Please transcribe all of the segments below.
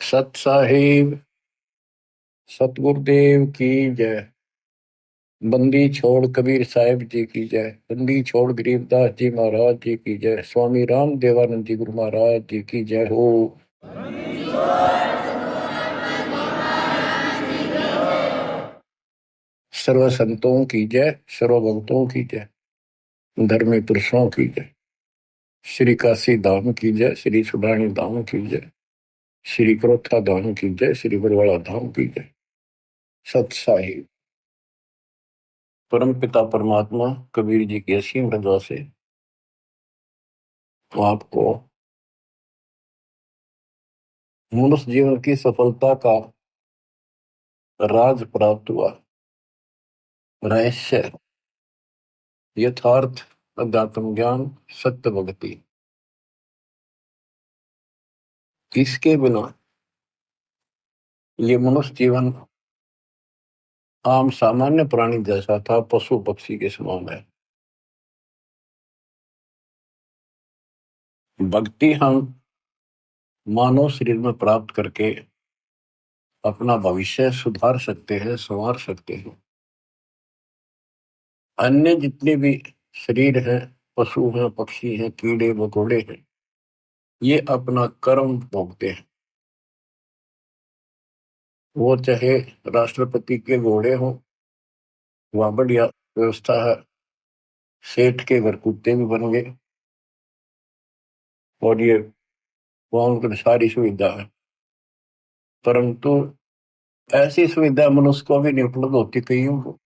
सत साहिब सतगुरुदेव की जय। बंदी छोड़ कबीर साहिब जी की जय। बंदी छोड़ गरीबदास जी महाराज जी की जय। स्वामी राम देवानंद जी गुरु महाराज जी की जय हो। सर्व संतों की जय, सर्व भक्तों की जय, धर्मी पुरुषों की जय। श्री काशी धाम की जय, श्री सुडानी धाम की जय, श्री क्रोथा धाम की जय, श्री बरवाड़ा धाम की जय। सत साहिब परम पिता परमात्मा कबीर जी की असीम रजा से आपको मनुष्य जीवन की सफलता का राज प्राप्त हुआ। रहस्य, यथार्थ, अध्यात्म ज्ञान, सत्य भक्ति। इसके बिना ये मनुष्य जीवन आम सामान्य प्राणी जैसा था, पशु पक्षी के समान है। भक्ति हम मानव शरीर में प्राप्त करके अपना भविष्य सुधार सकते हैं, संवार सकते हैं। अन्य जितने भी शरीर हैं, पशु हैं, पक्षी हैं, कीड़े मकोड़े हैं, ये अपना कर्म भोगते हैं। वो चाहे राष्ट्रपति के घोड़े हों, वहां बढ़िया व्यवस्था है, सेठ के घर कुत्ते भी बन गए और ये वहां उनकी सारी सुविधा है। परंतु ऐसी सुविधा मनुष्य को भी नहीं उपलब्ध होती कईयों को।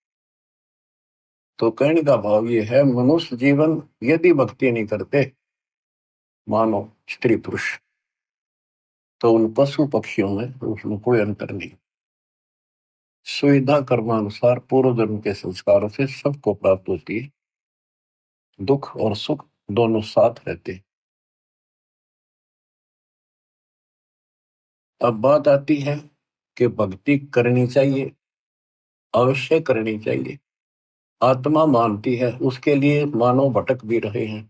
तो कहने का भाव ये है, मनुष्य जीवन यदि भक्ति नहीं करते मानो स्त्री पुरुष, तो उन पशु पक्षियों में उसमें कोई अंतर नहीं। सुविधा कर्मानुसार पूर्व जन्म के संस्कारों से सबको प्राप्त होती है। दुख और सुख दोनों साथ रहते हैं। अब बात आती है कि भक्ति करनी चाहिए, अवश्य करनी चाहिए। आत्मा मानती है, उसके लिए मानव भटक भी रहे हैं।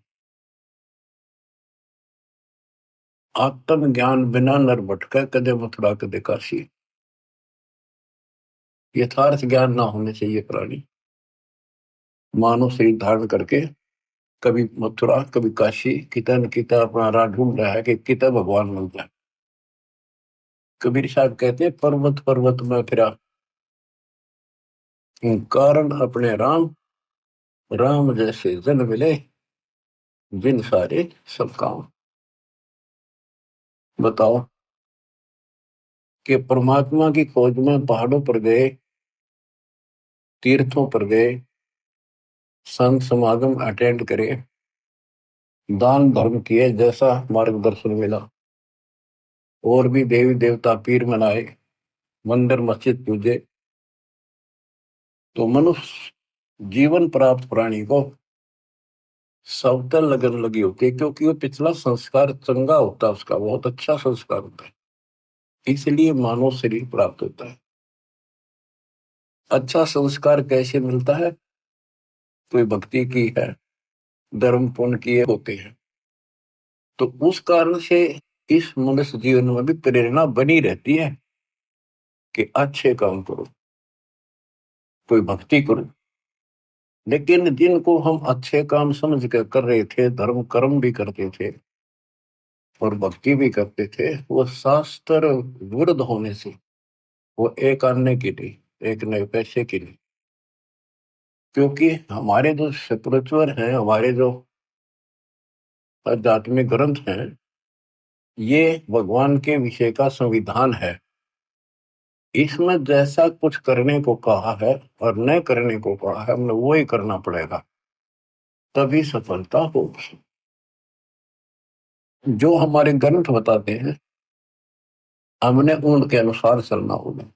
आत्म ज्ञान बिना नर भटका, कदे मथुरा कदे काशी। यथार्थ ज्ञान ना होने चाहिए प्राणी। मानव शरीर धारण करके कभी मथुरा कभी काशी, किता न किता अपना राह ढूंढ रहा है कि किता भगवान मिल जाए। कबीर साहब कहते हैं, पर्वत पर्वत में फिरा, कारण अपने राम, राम जैसे जन मिले, जिन सारे सब काम। बताओ कि परमात्मा की खोज में पहाड़ों पर गए, तीर्थों पर गए, संत समागम अटेंड करे, दान धर्म किए, जैसा मार्गदर्शन मिला, और भी देवी देवता पीर मनाए, मंदिर मस्जिद पूजे, तो मनुष्य जीवन प्राप्त प्राणी को सबतर लगन लगी होती है, क्योंकि वो पिछला संस्कार चंगा होता है, उसका बहुत अच्छा संस्कार होता है, इसलिए मानव शरीर प्राप्त होता है। अच्छा संस्कार कैसे मिलता है? कोई भक्ति की है, धर्म पुण्य किए होते हैं, तो उस कारण से इस मनुष्य जीवन में भी प्रेरणा बनी रहती है कि अच्छे काम करो, कोई भक्ति करो। लेकिन जिनको हम अच्छे काम समझ कर रहे थे, धर्म कर्म भी करते थे और भक्ति भी करते थे, वो शास्त्र विरुद्ध होने से, वो एक आने की नहीं, एक नए पैसे की नहीं। क्योंकि हमारे जो स्पिरिचुअल हैं, हमारे जो आध्यात्मिक ग्रंथ हैं, ये भगवान के विषय का संविधान है। इसमें जैसा कुछ करने को कहा है और न करने को कहा है, हमें वो ही करना पड़ेगा, तभी सफलता होगी। जो हमारे ग्रंथ बताते हैं, हमने उनके अनुसार चलना होगा।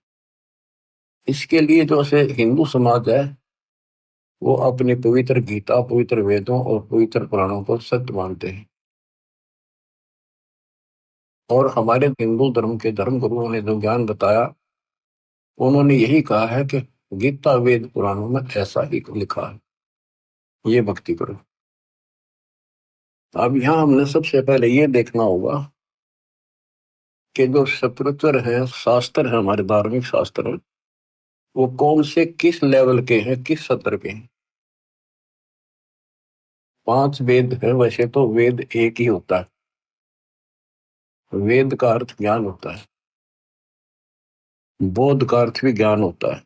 इसके लिए जो से हिंदू समाज है, वो अपनी पवित्र गीता, पवित्र वेदों और पवित्र पुराणों को सत्य मानते हैं। और हमारे हिंदू धर्म के धर्म गुरुओं ने जो ज्ञान बताया, उन्होंने यही कहा है कि गीता वेद पुराणों में ऐसा ही लिखा है, ये भक्ति करो। अब यहाँ हमने सबसे पहले ये देखना होगा कि जो स्पिरिचुअल है, शास्त्र है, हमारे धार्मिक शास्त्र है, वो कौन से किस लेवल के हैं, किस सत्र के हैं। 5 वेद है, वैसे तो वेद एक ही होता है। वेद का अर्थ ज्ञान होता है, बोध का अर्थ भी ज्ञान होता है।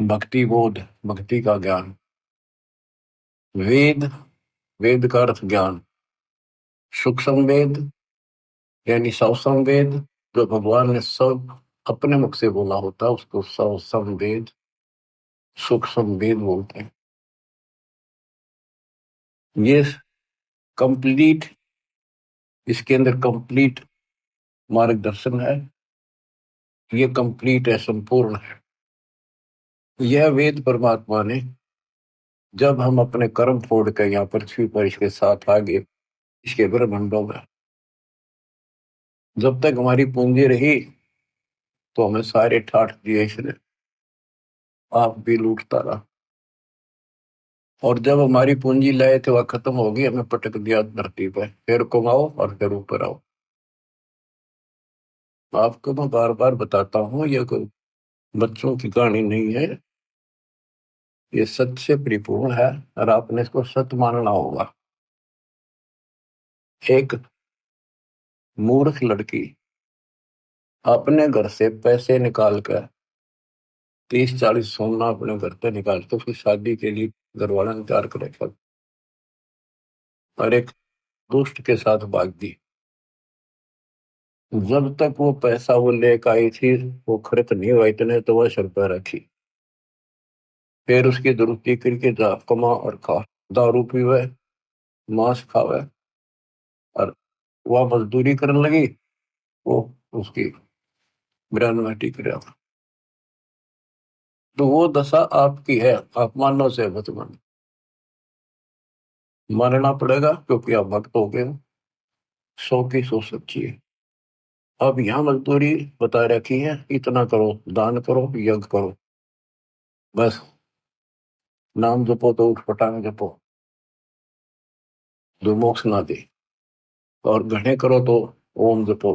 भक्ति बोध, भक्ति का ज्ञान। वेद, वेद का अर्थ ज्ञान। सूक्ष्म वेद यानी सवसम वेद, जो भगवान ने सब अपने मुख से बोला होता है, उसको सवसम वेद, सूक्ष्म वेद बोलते हैं। ये कंप्लीट, इसके अंदर कंप्लीट मार्गदर्शन है, ये कंप्लीट है, संपूर्ण है। यह वेद परमात्मा ने, जब हम अपने कर्म छोड़ कर यहाँ पृथ्वी पर इसके साथ आगे, इसके ब्रह्मांडों में, जब तक हमारी पूंजी रही तो हमें सारे ठाठ दिए इसने, आप भी लूटता रहा। और जब हमारी पूंजी लाए थे वह खत्म हो गई, हमें पटक दिया धरती पर, फिर कमाओ और फिर ऊपर आओ। आपको मैं बार बार बताता हूँ, यह कोई बच्चों की कहानी नहीं है, ये सत्य से परिपूर्ण है और आपने इसको सत्य मानना होगा। एक मूर्ख लड़की अपने घर से पैसे निकाल कर 30-40 सोना अपने घर से निकाल के उसकी शादी के लिए घर वाला ने तैयार कर रखा, और एक दुष्ट के साथ भाग दी। जब तक वो पैसा वो लेकर आई थी, वो खर्च नहीं हुआ इतने, तो वह सर पर रखी। फिर उसकी दुरुस्ती करके जा कमा और खा, दारू पीवे, मांस खावे, और वह मजदूरी करने लगी, वो उसकी ग्रैंड कर। तो वो दशा आपकी है, आप मानो से मत मानो, मानना पड़ेगा क्योंकि आप भक्त हो गए। 100 की 100 सच्ची है। अब यहाँ मजदूरी बता रखी है, इतना करो, दान करो, यज्ञ करो, बस नाम जपो तो उठपटांग जपो, जो मोक्ष ना दे। और घने करो तो ओम जपो।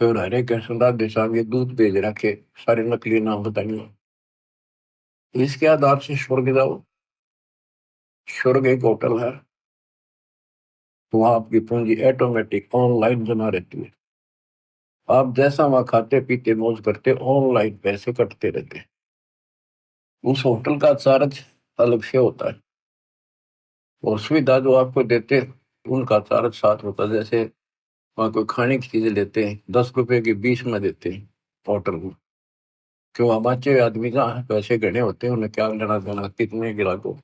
फिर हरे कृष्ण राधे स्वामी दूध भेज रखे, सारे नकली नाम बताइए। इसके आधार से स्वर्ग जाओ। स्वर्ग एक होटल है, वहां आपकी पूंजी ऑटोमेटिक ऑनलाइन जमा रहती है। आप जैसा वहां खाते पीते मौज करते, ऑनलाइन पैसे कटते रहते। उस होटल का चार्ज अलग से होता है, और सुविधा जो आपको देते उनका चार्ज साथ होता है। जैसे वहां कोई खाने की चीजें लेते हैं, 10 रुपए की 20 में देते हैं होटल में। क्यों, हमारे आदमी जहाँ पैसे गणे होते हैं, उन्हें क्या लेना देना कितने गिरा को।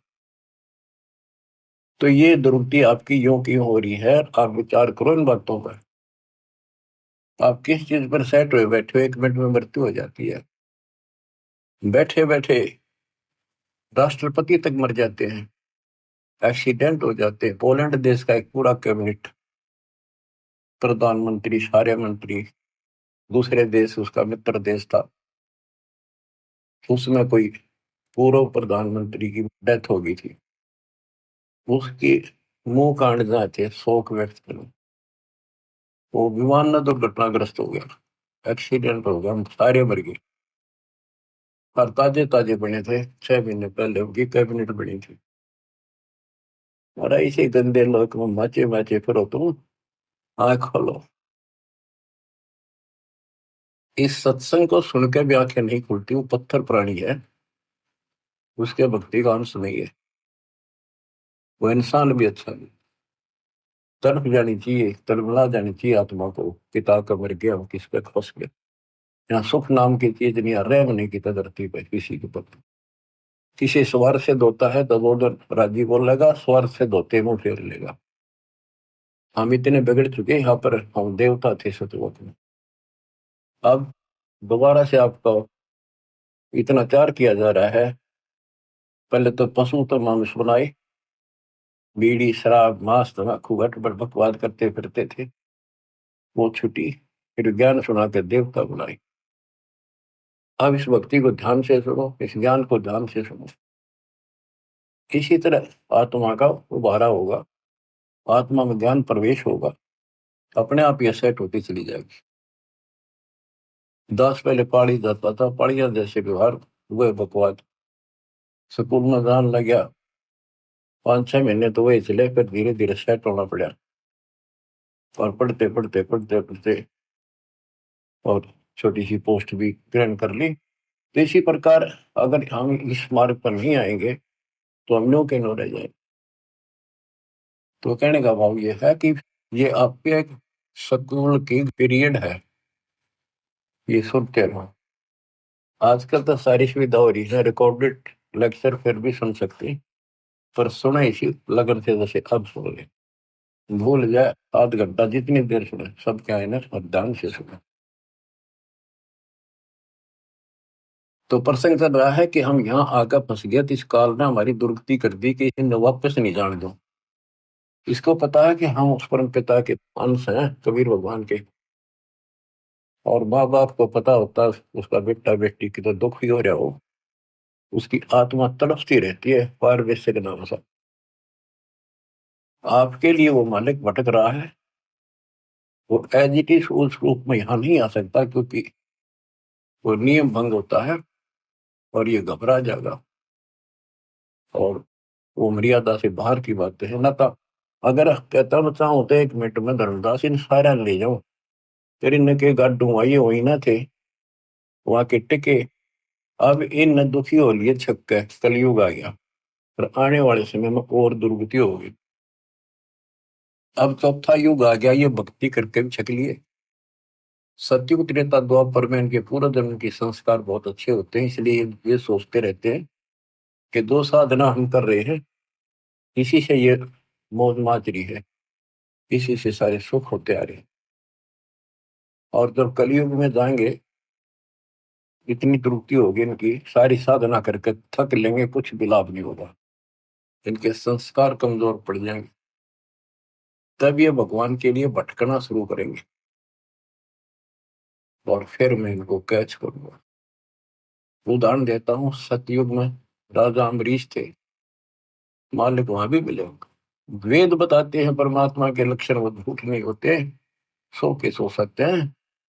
तो ये दुर्गति आपकी यूं की हो रही है, आप विचार करो इन बातों पर। आप किस चीज पर सेट हुए बैठे हो, 1 मिनट में मृत्यु हो जाती है। बैठे बैठे राष्ट्रपति तक मर जाते हैं, एक्सीडेंट हो जाते हैं। पोलैंड देश का एक पूरा कैबिनेट, प्रधानमंत्री, सारे मंत्री, दूसरे देश, उसका मित्र देश था, उसमें कोई पूर्व प्रधानमंत्री की डेथ हो गई थी। उसकी मुंह कांड जाते, शोक व्यक्त करो। वो विमान न दुर्घटनाग्रस्त हो गया, एक्सीडेंट हो गया, हम सारे मर गए। और ताजे ताजे बने थे, 6 महीने पहले उनकी कैबिनेट बनी थी। और ऐसे गंदे लोग में माचे माचे फिरो तुम, आंख खोलो। इस सत्संग को सुनकर भी आंखें नहीं खुलती, वो पत्थर प्राणी है, उसके भक्ति का अंश नहीं है, वो इंसान भी अच्छा नहीं। तड़प जानी चाहिए, तड़पला जानी चाहिए आत्मा को, पिता का मर गया वो किस पे फंस गया। यहाँ सुख नाम की चीज नहीं, रैम नहीं की धरती पे किसी के प्रति। किसी स्वर से धोता है तो वो राजी बोलेगा, स्वर से धोते मुंह फेर लेगा। हम इतने बिगड़ चुके यहाँ पर, हम देवता थे सतलोक में। अब दोबारा से आपको इतना प्यार किया जा रहा है। पहले तो पशु तो मनुष्य बनाए, बीड़ी शराब मांस तम्बाकू गटबड़ बकवाद करते फिरते थे, वो छुटी। फिर ज्ञान सुना के देवता बुलाए। अब इस भक्ति को ध्यान से सुनो, इस ज्ञान को ध्यान से सुनो। इसी तरह आत्मा का उबारा होगा, आत्मा में ज्ञान प्रवेश होगा, अपने आप ये सेट होती चली जाएगी। दास पहले पाड़ी जाता था, पाड़िया जैसे व्यवहार हुए बकवाद, स्कूल में जान लग गया, 5-6 महीने तो वही चले, फिर धीरे धीरे सेट होना पड़ा, और पढ़ते पढ़ते पढ़ते पढ़ते और छोटी सी पोस्ट भी ग्रहण कर ली। तो इसी प्रकार अगर हम इस मार्ग पर नहीं आएंगे तो हम नो के नो रह जाएंगे। तो कहने का भाव ये है कि ये आपके एक स्कूल की पीरियड है, ये सुनते रहो। आजकल तो सारी सुविधा हो रही है, रिकॉर्डेड लेक्चर फिर भी सुन सकते हैं, पर सुने इसी लगन से जैसे अब सुन ले, भूल जाए आध घंटा जितनी देर सुने, सब क्या है ना, और ध्यान से सुने। तो प्रसंग चल रहा है कि हम यहाँ आकर फंस गए, तो इस काल ने हमारी दुर्गति कर दी कि इन्हें वापस नहीं जाने दो। इसको पता है कि हम उस परम पिता के अंश हैं, कबीर भगवान के, और माँ बाप को पता होता उसका बेटा बेटी की तो दुख ही हो रहा हो, उसकी आत्मा तड़पती रहती है पार वैसे के नाम से। आपके लिए वो मालिक भटक रहा है, वो एज इट इज उस रूप में यहाँ नहीं आ सकता, क्योंकि वो नियम भंग होता है और ये घबरा जाएगा, और वो मर्यादा से बाहर की बातें है ना। तो अगर कहता बच्चा होते 1 मिनट में धर्मदास इन सारा ले जाओ, फिर इनके गाड्डू आई हुई ना थे वहां के टिके, अब इन दुखी हो लिए छक्के, कलयुग आ गया, और आने वाले समय में और दुर्गति होगी। अब चौथा युग आ गया, ये भक्ति करके भी छक लिए। सतयुग त्रेता द्वापर में इनके पूर्व जन्म के संस्कार बहुत अच्छे होते हैं, इसलिए ये सोचते रहते हैं कि दो साधना हम कर रहे हैं, इसी से ये मौज माच रही है, इसी से सारे सुख होते आ रहे हैं। और जब कलयुग में जाएंगे, इतनी त्रुटि होगी इनकी, सारी साधना करके थक लेंगे, कुछ भी लाभ नहीं होगा, इनके संस्कार कमजोर पड़ जाएंगे, तब ये भगवान के लिए भटकना शुरू करेंगे, और फिर मैं इनको कैच करूंगा। उदाहरण देता हूँ, सतयुग में राजा अम्बरीश थे, मालिक वहां भी मिले होंगे। वेद बताते हैं परमात्मा के लक्षण वो झूठ नहीं होते, सो के सो सकते हैं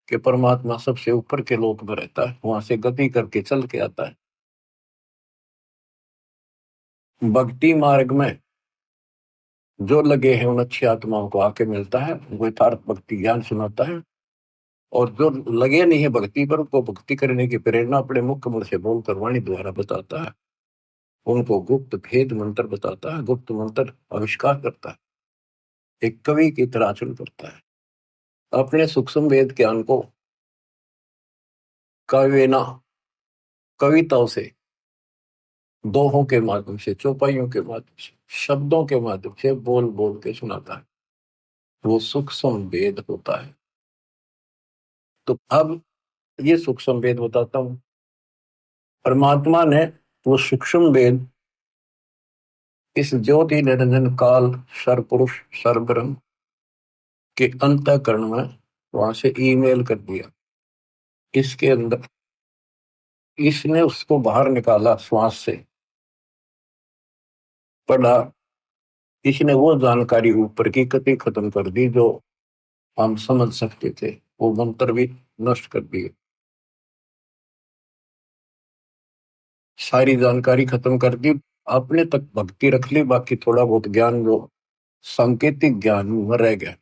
कि परमात्मा सबसे ऊपर के लोक में रहता है, वहां से गति करके चल के आता है। भक्ति मार्ग में जो लगे हैं उन अच्छी आत्माओं को आके मिलता है, वो यथार्थ भक्ति ज्ञान सुनाता है, और जो लगे नहीं है भक्ति पर, उनको भक्ति करने की प्रेरणा अपने मुख्य मुख से बोलकर वाणी द्वारा बताता है, उनको गुप्त भेद मंत्र बताता है, गुप्त मंत्र आविष्कार करता है, एक कवि की तरह आचरण करता है, अपने सूक्ष्म वेद ज्ञान को काव्यना, कविताओं से, दोहों के माध्यम से, चौपाइयों के माध्यम से, शब्दों के माध्यम से बोल बोल के सुनाता है, वो सूक्ष्म वेद होता है। तो अब ये सूक्ष्म वेद बताता हूं, परमात्मा ने वो सूक्ष्म वेद इस ज्योति निरंजन काल सर्वपुरुष सर्वब्रह्म के अंतःकरण में वहां से ईमेल कर दिया, इसके अंदर इसने उसको बाहर निकाला, श्वास से पढ़ा, इसने वो जानकारी ऊपर की कति खत्म कर दी जो हम समझ सकते थे, वो मंत्र भी नष्ट कर दिए, सारी जानकारी खत्म कर दी, अपने तक भक्ति रख ली, बाकी थोड़ा बहुत ज्ञान जो सांकेतिक ज्ञान में रह गया।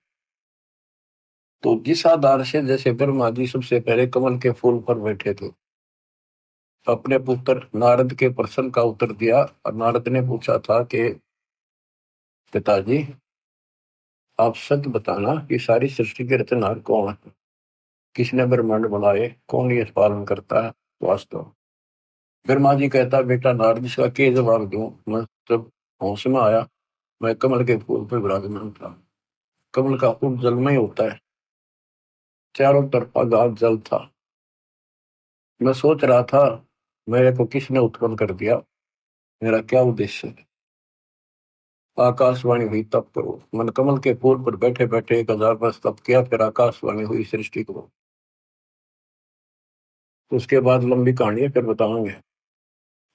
तो जिस आधार से, जैसे ब्रह्मा जी सबसे पहले कमल के फूल पर बैठे थे, अपने पुत्र नारद के प्रश्न का उत्तर दिया, और नारद ने पूछा था कि पिताजी आप सच बताना कि सारी सृष्टि के रचनहार कौन है, किसने ब्रह्मांड बनाए, कौन ये पालन करता है वास्तव। ब्रह्मा जी कहता, बेटा नारद इसका क्या जवाब दूं, मैं जब होश में आया, मैं कमल के फूल पर विराजमान था, कमल का फूल जल में ही होता है, चारों तरफ गाद जल था, मैं सोच रहा था मेरे को किसने उत्पन्न कर दिया, मेरा क्या उद्देश्य है। आकाशवाणी हुई तब करो, मन कमल के फूल पर बैठे बैठे 1000 वर्ष तप किया, फिर आकाशवाणी हुई सृष्टि को। तो उसके बाद लंबी कहानी है, फिर बताऊंगे।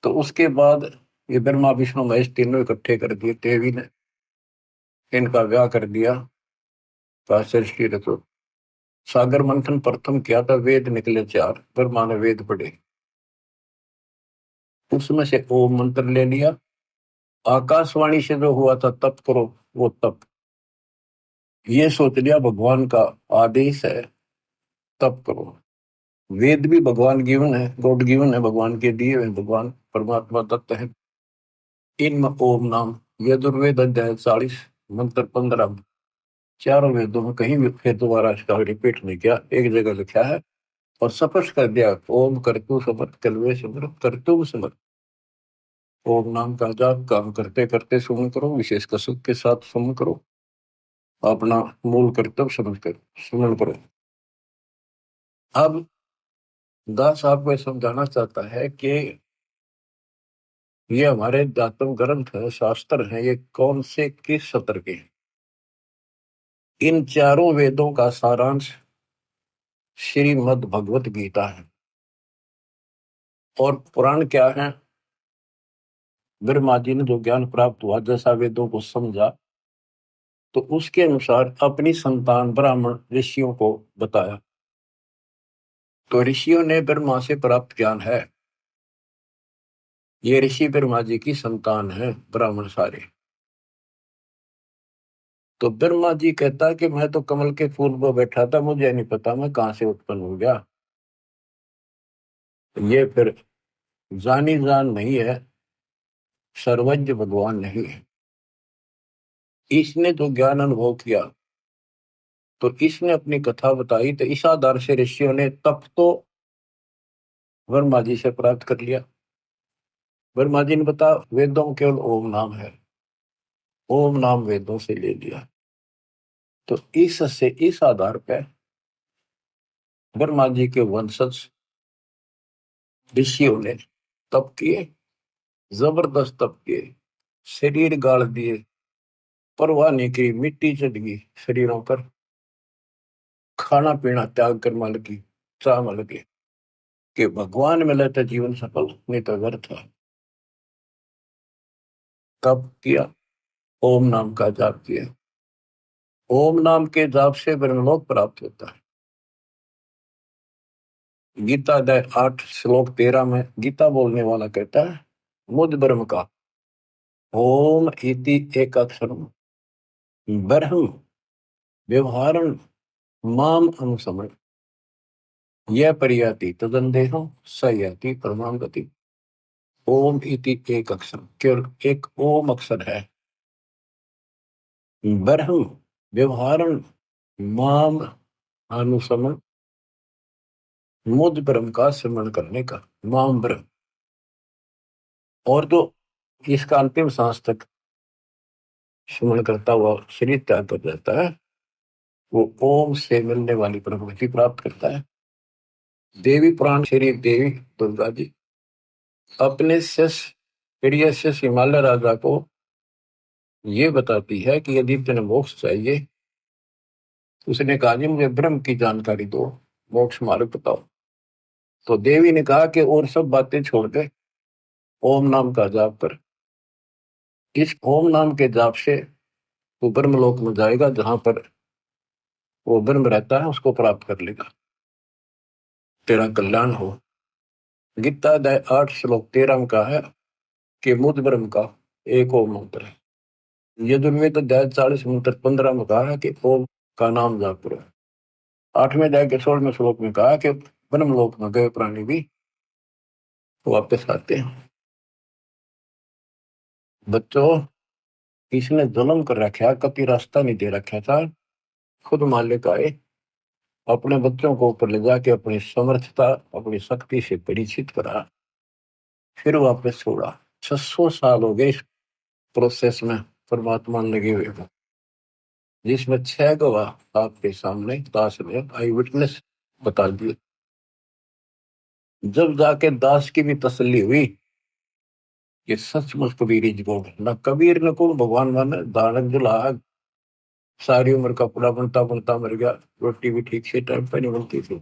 तो उसके बाद ये ब्रह्मा विष्णु महेश तीनों इकट्ठे कर दिए, देवी ने इनका ब्याह कर दिया, ऋषि रचो। सागर मंथन प्रथम किया था, वेद निकले 4, ब्रह्मा ने वेद पढ़े, उसमें से ओम मंत्र ले लिया। आकाशवाणी से जो हुआ था तप करो, वो तप, ये सोच लिया भगवान का आदेश है, तप करो। वेद भी भगवान गिवन है, गॉड गिवन है, भगवान के दिए हुए, भगवान परमात्मा दत्त है। इनमें ओम नाम, यजुर्वेद अध्याय 40 मंत्र 15, चारों वेदों में कहीं भी फिर दोबारा इसका रिपीट नहीं किया, एक जगह लिखा है और स्पष्ट कर दिया, ओम करतु समर्थ कलवे समर्थ कर्तुम समर्थ। ओम नाम का जाप काम करते करते सुमन करो, विशेष कसरत के साथ सुमन करो, अपना मूल कर्तव्य समझ कर सुमन करो। अब दास आपको समझाना चाहता है कि ये हमारे दातव ग्रंथ है, शास्त्र है, ये कौन से किस सत्र के हैं? इन चारों वेदों का सारांश श्रीमद् भगवत गीता है। और पुराण क्या है? ब्रह्मा जी ने जो ज्ञान प्राप्त हुआ, जैसा वेदों को समझा, तो उसके अनुसार अपनी संतान ब्राह्मण ऋषियों को बताया। तो ऋषियों ने ब्रह्मा से प्राप्त ज्ञान है, ये ऋषि ब्रह्मा जी की संतान है ब्राह्मण सारे। तो ब्रह्मा जी कहता कि मैं तो कमल के फूल पर बैठा था, मुझे नहीं पता मैं कहां से उत्पन्न हो गया। ये फिर जानी जान नहीं है, सर्वज्ञ भगवान नहीं है। इसने जो ज्ञान अनुभव किया, तो इसने अपनी कथा बताई, तो इस आधार से ऋषियों ने तप तो ब्रह्मा जी से प्राप्त कर लिया। ब्रह्मा जी ने बता, वेदों में केवल ओम नाम है, ओम नाम वेदों से ले लिया। तो इस आधार पर ब्रह्मा जी के वंशज ऋषियों ने तप किए, जबरदस्त तप किए, शरीर गाड़ दिए, परवाह नहीं की, मिट्टी चढ़ गई शरीरों पर, खाना पीना त्याग कर मन की चाह मन लगे कि भगवान मिले तो जीवन सफल, नहीं तो व्यर्थ है। तब किया, ओम नाम का जाप किया। ओम नाम के जाप से ब्रह्मलोक प्राप्त होता है। गीता अध्याय 8 श्लोक 13 में गीता बोलने वाला कहता है, मुझ ब्रह्म का ओम इति एक अक्षर ब्रह्म व्यवहारण माम अनुसमण यह परियाति तदंदेहम स याति परमाम गति। ओम इति एक अक्षर, केवल एक ओम अक्षर है, ब्रह्म व्यवहारण माम अनुसमण, मुझ ब्रह्म का स्मरण करने का, माम ब्रह्म। और जो इसका अंतिम सांस तक स्मरण करता हुआ शरीर त्याग कर जाता है, वो ओम से मिलने वाली प्रगति प्राप्त करता है। देवी पुराण शरीर देवी दुर्गा जी अपने शिष्य प्रिय शिष्य हिमालय राजा को ये बताती है कि यदि तुम्हें मोक्ष चाहिए, उसने कहा जी मुझे ब्रह्म की जानकारी दो, मोक्ष मार्ग बताओ। तो देवी ने कहा कि और सब बातें छोड़ के ओम नाम का जाप कर। इस ओम नाम के जाप से वो ब्रह्मलोक में जाएगा, जहां पर वो ब्रह्म रहता है, उसको प्राप्त कर लेगा, तेरा कल्याण हो। गीता अध्याय 8 श्लोक 13 में कहा है कि मुझ ब्रह्म का एक ओम मंत्र है। यजुर्वेद अध्याय 40 मंत्र 15 में कहा है कि ओम का नाम जाप करो। 8वें अध्याय के 16वें श्लोक में कहा कि ब्रह्मलोक में गए प्राणी भी वापस आते हैं। बच्चों, इसने जुल्म कर रखा, कभी रास्ता नहीं दे रखा था, खुद मालिक आए, अपने बच्चों को ऊपर ले जाके अपनी समर्थता अपनी शक्ति से परिचित करा, फिर वापस छोड़ा। 600 साल हो गए इस प्रोसेस में परमात्मा लगे हुए हैं, जिसमें 6 गवाह आपके सामने दास ने आई विटनेस बता दिए। जब जाके दास की भी तसल्ली हुई कि सचमुच कबीर ही को न कबीर न को भगवान माने, दानक दुल्हा सारी उम्र कपड़ा बनता बनता मर गया, रोटी भी ठीक से टाइम पर नहीं बनती थी,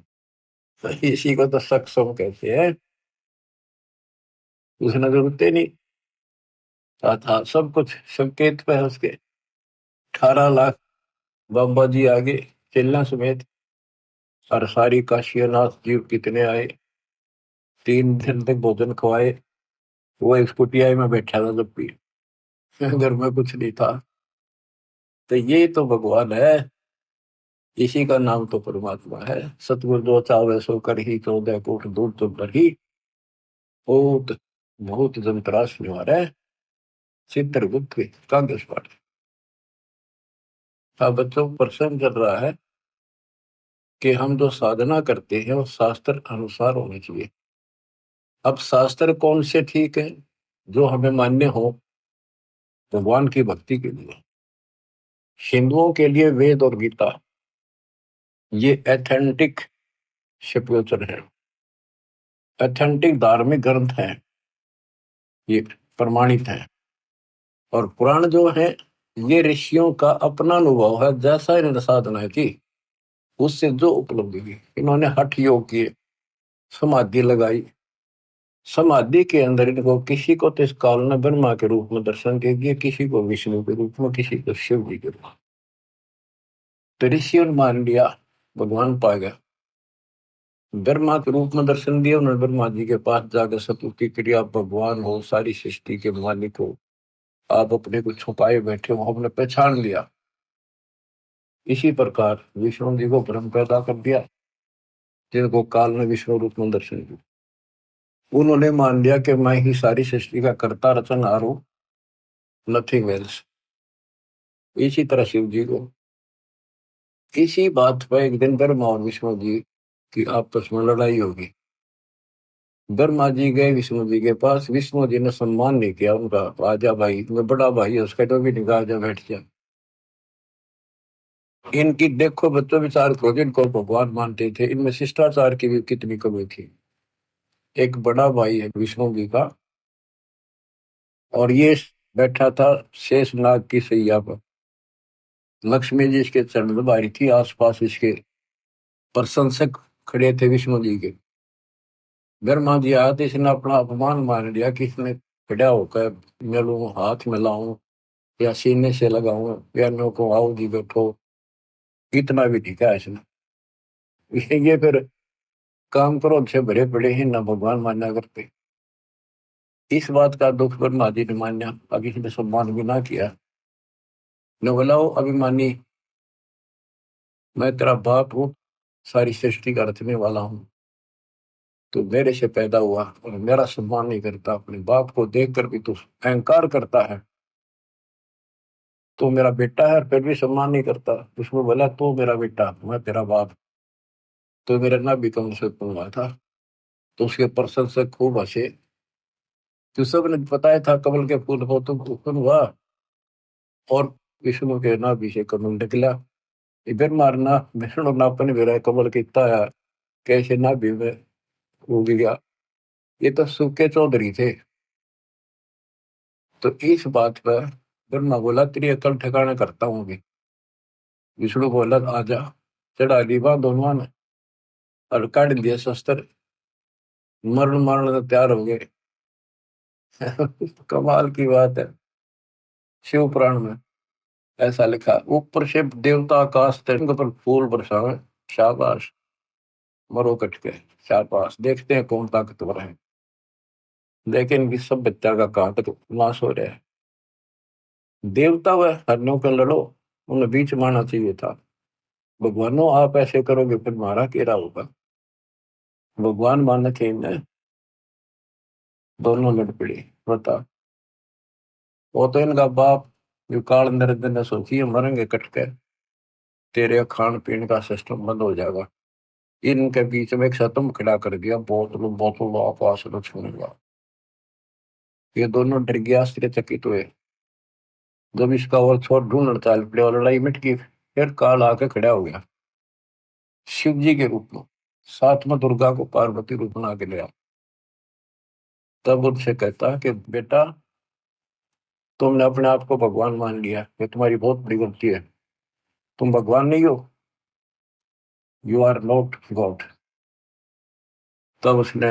तो इसी को तो सक्षम कहते हैं। उसने जरूरत ही नहीं था, सब कुछ संकेत पे है उसके। 18 लाख बाबा जी आगे चेला समेत, और सारी काशीनाथ जीव कितने आए, 3 दिन तक भोजन खवाए। वो एक कुटिया में बैठा था जब भी, घर में कुछ नहीं था। तो ये तो भगवान है, इसी का नाम तो परमात्मा है। सतगुरु जो चावे सो कर ही, 14 कोट दूर तो पर ही, बहुत बहुत जंतराश निवारा है, चित्रगुप्त कागज पाठ। अब बच्चों को प्रश्न कर रहा है कि हम जो साधना करते हैं वो शास्त्र अनुसार होनी चाहिए। अब शास्त्र कौन से ठीक है? जो हमें मान्य हो भगवान की भक्ति के लिए। हिंदुओं के लिए वेद और गीता ये एथेंटिक शिवचर है, एथेंटिक धार्मिक ग्रंथ है, ये प्रमाणित है। और पुराण जो है ये ऋषियों का अपना अनुभव है, जैसा इन्होंने साधना की उससे जो उपलब्धि हुई। इन्होंने हठ योग किए, समाधि लगाई, समाधि के अंदर इनको किसी को तो इस काल ने ब्रह्मा के रूप में दर्शन दे दिए, किसी को विष्णु के रूप में, किसी को शिव जी के रूप में। तो ऋषियों ने मान लिया भगवान पा गया, ब्रह्मा के रूप में दर्शन दिया उन्होंने। ब्रह्मा जी के पास जाकर स्तुति करी, आप भगवान हो, सारी सृष्टि के मालिक हो, आप अपने को छुपाए बैठे हो, हमने पहचान लिया। इसी प्रकार विष्णु जी को भ्रम पैदा कर दिया, जिनको काल ने विष्णु रूप में दर्शन दिया। उन्होंने मान लिया कि मैं ही सारी सृष्टि का कर्ता रचनहार हूं, नथिंग एल्स। इसी तरह शिव जी को, इसी बात पर एक दिन ब्रह्मा और विष्णु जी की आपस में लड़ाई होगी। ब्रह्मा जी गए विष्णु जी के पास, विष्णु जी ने सम्मान नहीं किया उनका, आजा भाई, मैं बड़ा भाई है उसका, तो भी निकाह जा, बैठ जा। इनकी देखो बच्चों विचार करो, जिनको भगवान मानते थे इनमें शिष्टाचार की भी कितनी कमी थी। एक बड़ा भाई है विष्णु जी का, और ये बैठा था शेष नाग की सैया पर। लक्ष्मी जी इसके चरण बारी थी, आसपास इसके प्रशंसक खड़े थे विष्णु जी के। ब्रह्मा जी आया तो इसने अपना अपमान मान लिया कि इसने खड़ा होकर मैं हाथ मिलाऊं या सीने से लगाऊं या नो को आओ जी बैठो, इतना भी ठीक है इसने। ये फिर काम करो अच्छे भरे पड़े हैं ना, भगवान मान्या करते। इस बात का दुख ब्रह्मा जी ने मान्या, अब इसने सम्मान भी ना किया। न बोला वो अभिमानी, मैं तेरा बाप हूँ, सारी सृष्टि का रचने वाला हूँ, तो मेरे से पैदा हुआ और मेरा सम्मान नहीं करता, अपने बाप को देखकर भी तू अहंकार करता है, तू मेरा बेटा है और फिर भी सम्मान नहीं करता। उसमें बोला तू मेरा बेटा, मैं तेरा बाप, तो मेरा ना भी कम से हुआ था। तो उसके प्रशंसक खूब हंसे। तो सबने बताया था कमल के फूल हो तुम उत्पन्न हुआ, और विष्णु के नाभि से कमल निकला। इधर मारना विष्णु नापन भी रहा कमल कितना है, कैसे नाभि में उग गया। ये तो सूखे चौधरी थे। तो इस बात पर ब्रह्मा बोला तेरी अकल ठिकाना करता हूँ अभी। विष्णु बोला आजा, चढ़ा ली बात दोनों ने और काट दिया शस्त्र, मरण मरण तैयार हो गए। कमाल की बात है, शिव पुराण में ऐसा लिखा, ऊपर से देवता आकाश तिरंग पर फूल बरसावे, शाबाश, मरो कट के, शाबाश, देखते हैं कौन ताकतवर है। लेकिन इनकी सब बच्चा का कांट तो नाश हो रहा है। देवता व हरणों पे लड़ो, उन्हें बीच मारना चाहिए था। भगवानों आप ऐसे करोगे फिर मारा केरा होगा। भगवान मान के इन्हें दोनों लड़ पड़ी। बता, वो तो इनका बाप जो काल नरेंद्र ने सोची है मरेंगे कट के, तेरे खान पीन का सिस्टम बंद हो जाएगा। इनके बीच में एक सतम खड़ा कर दिया, बोतलों आपास छूने लगा। ये दोनों डर गया, आश्चर्यचकित हुए। जब इसका और छोर ढूंढ चाल पड़े और लड़ाई मिट गई, फिर काल आके खड़ा हो गया शिव जी के रूप में, साथ में दुर्गा को पार्वती रूप बना के लिया। तब उनसे कहता कि बेटा तुमने अपने आप को भगवान मान लिया, ये तुम्हारी बहुत बड़ी गलती है, तुम भगवान नहीं हो, यू आर नॉट गॉड। तब उसने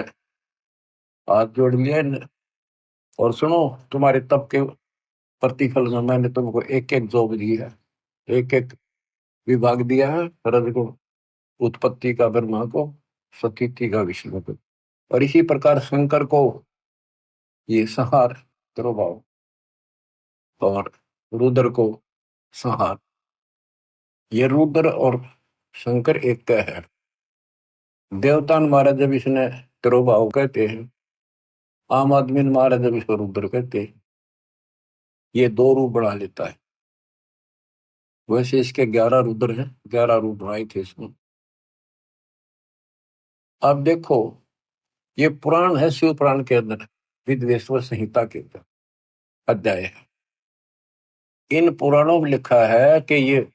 हाथ जोड़ लिया और सुनो, तुम्हारे तप के प्रतिफल में मैंने तुमको एक एक जॉब दी है, एक एक विभाग दिया है, रजगुण उत्पत्ति का ब्रह्मा को, स्थिति का विष्णु को। और इसी प्रकार शंकर को ये संहार तिरुभाव, और रुद्र को संहार। ये रुद्र और शंकर एक का है। देवता महाराज जब इसने तिरुभाव कहते हैं, आम आदमी महाराज जब इसको रुद्र कहते हैं। ये दो रूप बना लेता है। वैसे इसके 11 रुद्र हैं, 11 रूप बनाए थे इसमें। अब देखो, ये पुराण है, शिव पुराण के अंदर विद्वेश्वर संहिता के अंदर अध्याय है। इन पुराणों में लिखा है कि ये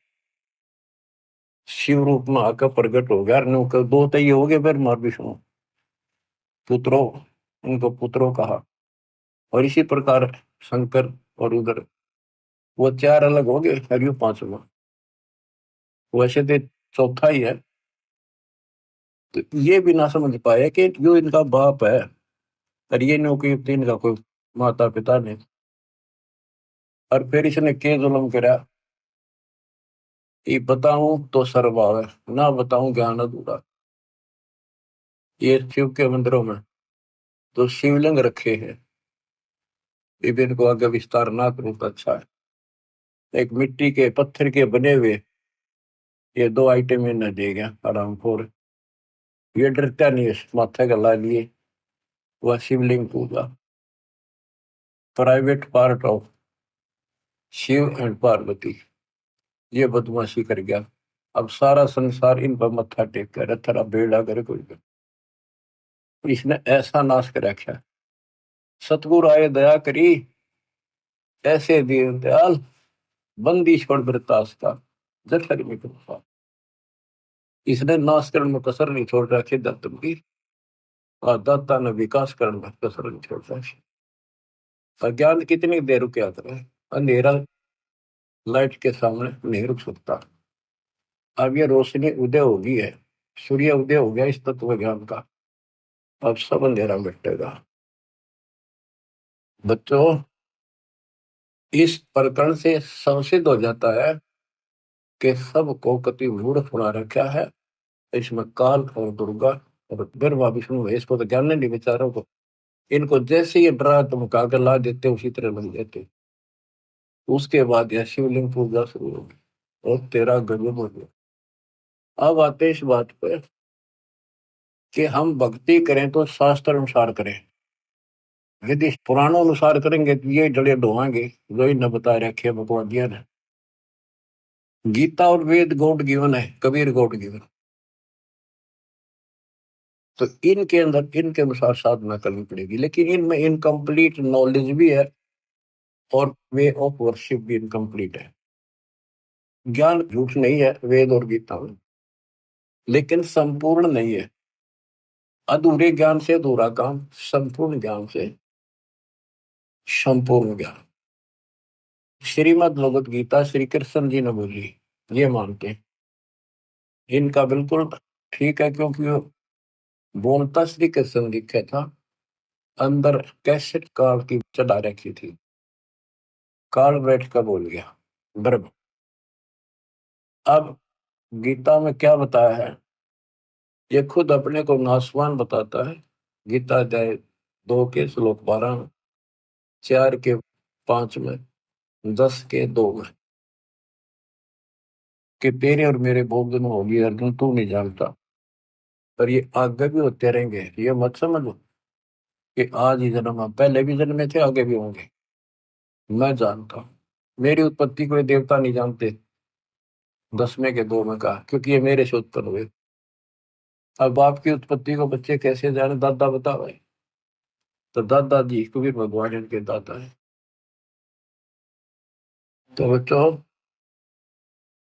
शिव रूप में आकर प्रकट हो गया। दो तो ये हो गए ब्रह्मा और विष्णु, पुत्रों, उनको पुत्रों कहा। और इसी प्रकार शंकर और रुद्र, वो 4 अलग हो गए, हरियो 5वां। वैसे तो चौथा ही है। तो ये भी ना समझ पाए कि जो इनका बाप है, और ये नौकरी इनका कोई माता पिता नहीं। और फिर इसने के जुल्म करा, ये बताऊं तो सर्वभाव है, ना बताऊं ज्ञान अधूरा। ये शिव के मंदिरों में तो शिवलिंग रखे हैं, ये इनको आगे विस्तार ना करूं तो अच्छा है। एक मिट्टी के पत्थर के बने हुए ये 2 आइटम इन्हें दे गया आराम खोर। ये डरता नहीं है, माथे गला लिए वह शिवलिंग पूजा। Private part of Shiva and Parvati, ये बदमाशी कर गया। अब सारा संसार इन पर मत्था टेक कर थरा बेड़ा करे कोई कर। इसने ऐसा नाश कर रखा। सतगुरु आए दया करी, ऐसे दीन दयाल, बंदी छोड़ बरतास का, जठर में कृपा। इसने नाश करने में कसर नहीं छोड़ रखी दत्तम की, और दाता ने विकास करने में कसर नहीं छोड़ रखी। अज्ञान कितनी देर रुक आता है, अंधेरा लाइट के सामने नहीं रुक सकता। अब ये रोशनी उदय होगी है, सूर्य उदय हो गया इस तत्व ज्ञान का। अब सब अंधेरा मिटेगा। बच्चों, इस प्रकरण से संसिद्ध हो जाता है कि सबको कति मूढ़ बना रखा है। इसमें काल और दुर्गा और ब्रह्मा विष्णु है, इसको तो ज्ञान नहीं बेचारों को। इनको जैसे ये डरा धमका कर ला देते उसी तरह बन जाते। उसके बाद यह शिवलिंग पूजा शुरू होगी और तेरा गजब हो गया। अब आते इस बात पर कि हम भक्ति करें तो शास्त्र अनुसार करें। यदि पुराणों अनुसार करेंगे तो ये जड़े ढोएंगे जो इन बता रखे भगवादिया ने। गीता और वेद गॉड गिवन है, कबीर गॉड गिवन। तो इनके अंदर इनके अनुसार साधना करनी पड़ेगी, लेकिन इनमें इनकम्प्लीट नॉलेज भी है और वे ऑफ वर्शिप भी इनकम्प्लीट है। ज्ञान झूठ नहीं है वेद और गीता में, लेकिन संपूर्ण नहीं है। अधूरे ज्ञान से अधूरा काम, संपूर्ण ज्ञान से संपूर्ण ज्ञान। श्रीमद् भगवत गीता श्री कृष्ण जी ने बोली, ये मानते हैं। इनका बिल्कुल ठीक है, क्योंकि वो बोलता श्री कृष्ण लिखा था, अंदर कैसेट काल की चढ़ा रखी थी। काल बैठ कर बोल गया ब्रह्म। अब गीता में क्या बताया है, ये खुद अपने को नासवान बताता है। गीता अध्याय 2 के श्लोक 12 में, 4 के 5 में, 10 के 2 में, कि तेरे और मेरे बहुत दिन होगी अर्जुन, तू नहीं जानता। और ये आगे भी होते रहेंगे, ये मत समझो कि आज ही जन्म, पहले भी जन्मे थे, आगे भी होंगे। मैं जानता हूँ। मेरी उत्पत्ति कोई देवता नहीं जानते, 10वें के 2 में कहा, क्योंकि ये मेरे से उत्पन्न हुए। अब बाप की उत्पत्ति को बच्चे कैसे जाने, दादा बताओ। तो दादाजी कबीर भगवान इनके दादा है। तो बच्चों,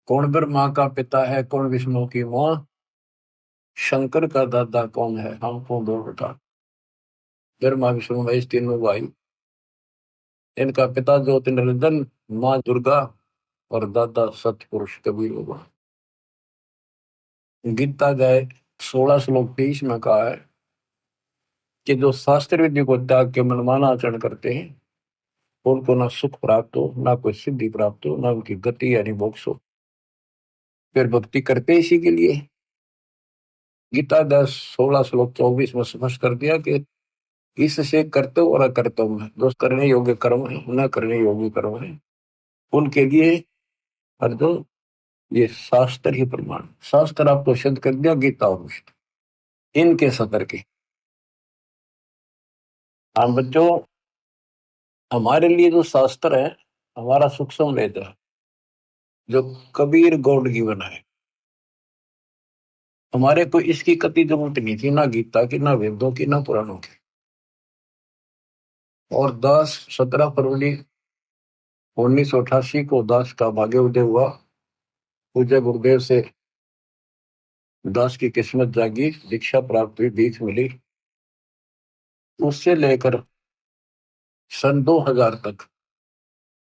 कौन ब्रह्मा का पिता है, कौन विष्णु की माँ, शंकर का दादा कौन है, हमको दो बता। ब्रह्मा विष्णु महेश तीनों भाई। इनका पिता ज्योतिर्नंदन, माँ दुर्गा, और दादा सतपुरुष कबीर भगवान। गीता गए 16 श्लोक 23 में कहा है कि जो शास्त्र विधि को त्याग के मनमाना आचरण करते हैं, उनको ना सुख प्राप्त हो, ना कोई सिद्धि प्राप्त हो, ना उनकी गति यानी मोक्ष हो। फिर भक्ति करते इसी के लिए। गीता 10, 16 श्लोक 24 में स्पष्ट कर दिया कि इससे कर्तव्य और अकर्तव्य में जो करने योग्य कर्म है, न करने योग्य कर्म है, उनके लिए अर्जुन ये शास्त्र ही प्रमाण। शास्त्र आपको सिद्ध कर दिया, गीता और विष्णु इनके सतर के। हम बच्चों, हमारे लिए जो शास्त्र है, हमारा सूक्ष्म वेद है, जो कबीर गॉड गिवन है। हमारे को इसकी कति जरूरत नहीं थी, ना गीता की, ना वेदों की, ना पुराणों की। और 17 फरवरी 1988 को दास का भाग्योदय हुआ। पूज्य गुरुदेव से दास की किस्मत जागी, दीक्षा प्राप्त हुई, भीख मिली। उससे लेकर सन 2000 तक